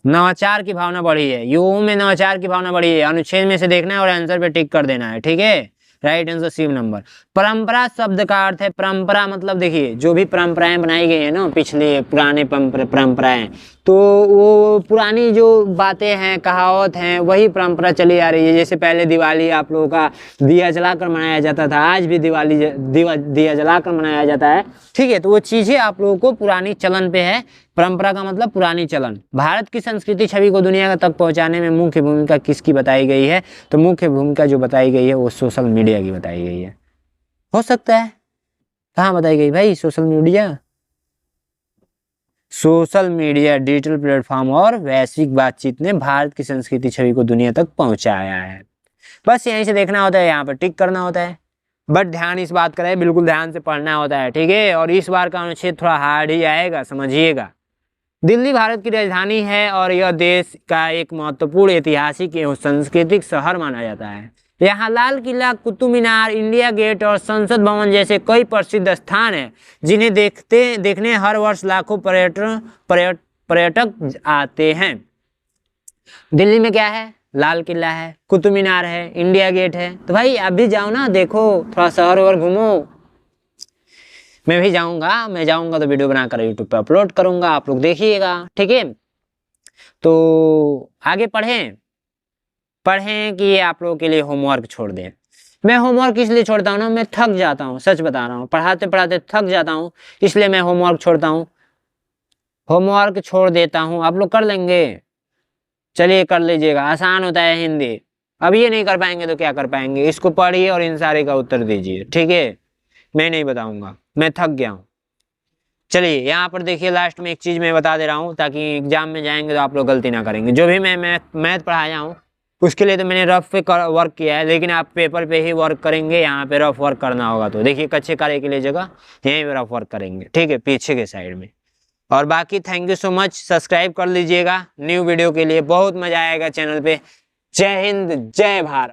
नवाचार की भावना बढ़ी है। युवाओं में नवाचार की भावना बढ़ी है। अनुच्छेद में से देखना है और आंसर पे टिक कर देना है, ठीक है। Right answer C number. परंपरा शब्द का अर्थ है, परंपरा मतलब देखिए जो भी परंपराएं बनाई गई है ना, पिछले पुराने परंपराएं, तो वो पुरानी जो बातें हैं, कहावत हैं, वही परंपरा चली आ रही है। जैसे पहले दिवाली आप लोगों का दिया जलाकर मनाया जाता था, आज भी दिवाली दिया जलाकर मनाया जाता है, ठीक है। तो वो चीजें आप लोगों को पुरानी चलन पे है। परंपरा का मतलब पुरानी चलन। भारत की संस्कृति छवि को दुनिया तक पहुंचाने में मुख्य भूमिका किसकी बताई गई है? तो मुख्य भूमिका जो बताई गई है वो सोशल मीडिया की बताई गई है। हो सकता है कहाँ बताई गई भाई? सोशल मीडिया, डिजिटल प्लेटफॉर्म और वैश्विक बातचीत ने भारत की संस्कृति छवि को दुनिया तक पहुंचाया है। बस यहीं से देखना होता है, यहाँ पर टिक करना होता है, बट ध्यान इस बात का है, बिल्कुल ध्यान से पढ़ना होता है, ठीक है। और इस बार का अनुच्छेद थोड़ा हार्ड ही आएगा, समझिएगा। दिल्ली भारत की राजधानी है और यह देश का एक महत्वपूर्ण ऐतिहासिक एवं सांस्कृतिक शहर माना जाता है। यहाँ लाल किला, कुतुब मीनार, इंडिया गेट और संसद भवन जैसे कई प्रसिद्ध स्थान हैं, जिन्हें देखने हर वर्ष लाखों पर्यटक आते हैं। दिल्ली में क्या है? लाल किला है, कुतुब मीनार है, इंडिया गेट है। तो भाई आप भी जाओ ना, देखो, थोड़ा शहर और घूमो। मैं भी जाऊंगा, मैं जाऊंगा तो वीडियो बनाकर यूट्यूब पे अपलोड करूंगा, आप लोग देखिएगा, ठीक है। तो आगे पढ़ें कि आप लोगों के लिए होमवर्क छोड़ दें। मैं होमवर्क इसलिए छोड़ता हूँ ना, मैं थक जाता हूँ, सच बता रहा हूँ, पढ़ाते पढ़ाते थक जाता हूँ, इसलिए मैं होमवर्क छोड़ता हूँ, होमवर्क छोड़ देता हूँ। आप लोग कर लेंगे? चलिए कर लीजिएगा, आसान होता है हिंदी। अब ये नहीं कर पाएंगे तो क्या कर पाएंगे? इसको पढ़िए और इन सारे का उत्तर दीजिए, ठीक है। मैं नहीं बताऊंगा, मैं थक गया हूँ। चलिए यहाँ पर देखिए, लास्ट में एक चीज मैं बता दे रहा हूँ ताकि एग्जाम में जाएंगे तो आप लोग गलती ना करेंगे। जो भी मैं मैथ पढ़ाया हूँ उसके लिए तो मैंने रफ पे वर्क किया है, लेकिन आप पेपर पे ही वर्क करेंगे, यहाँ पे रफ वर्क करना होगा। तो देखिए कच्चे कार्य के लिए जगह यहीं पे रफ वर्क करेंगे, ठीक है, पीछे के साइड में। और बाकी thank you so much, subscribe कर लीजिएगा न्यू वीडियो के लिए, बहुत मजा आएगा चैनल पे। जय हिंद, जय भारत।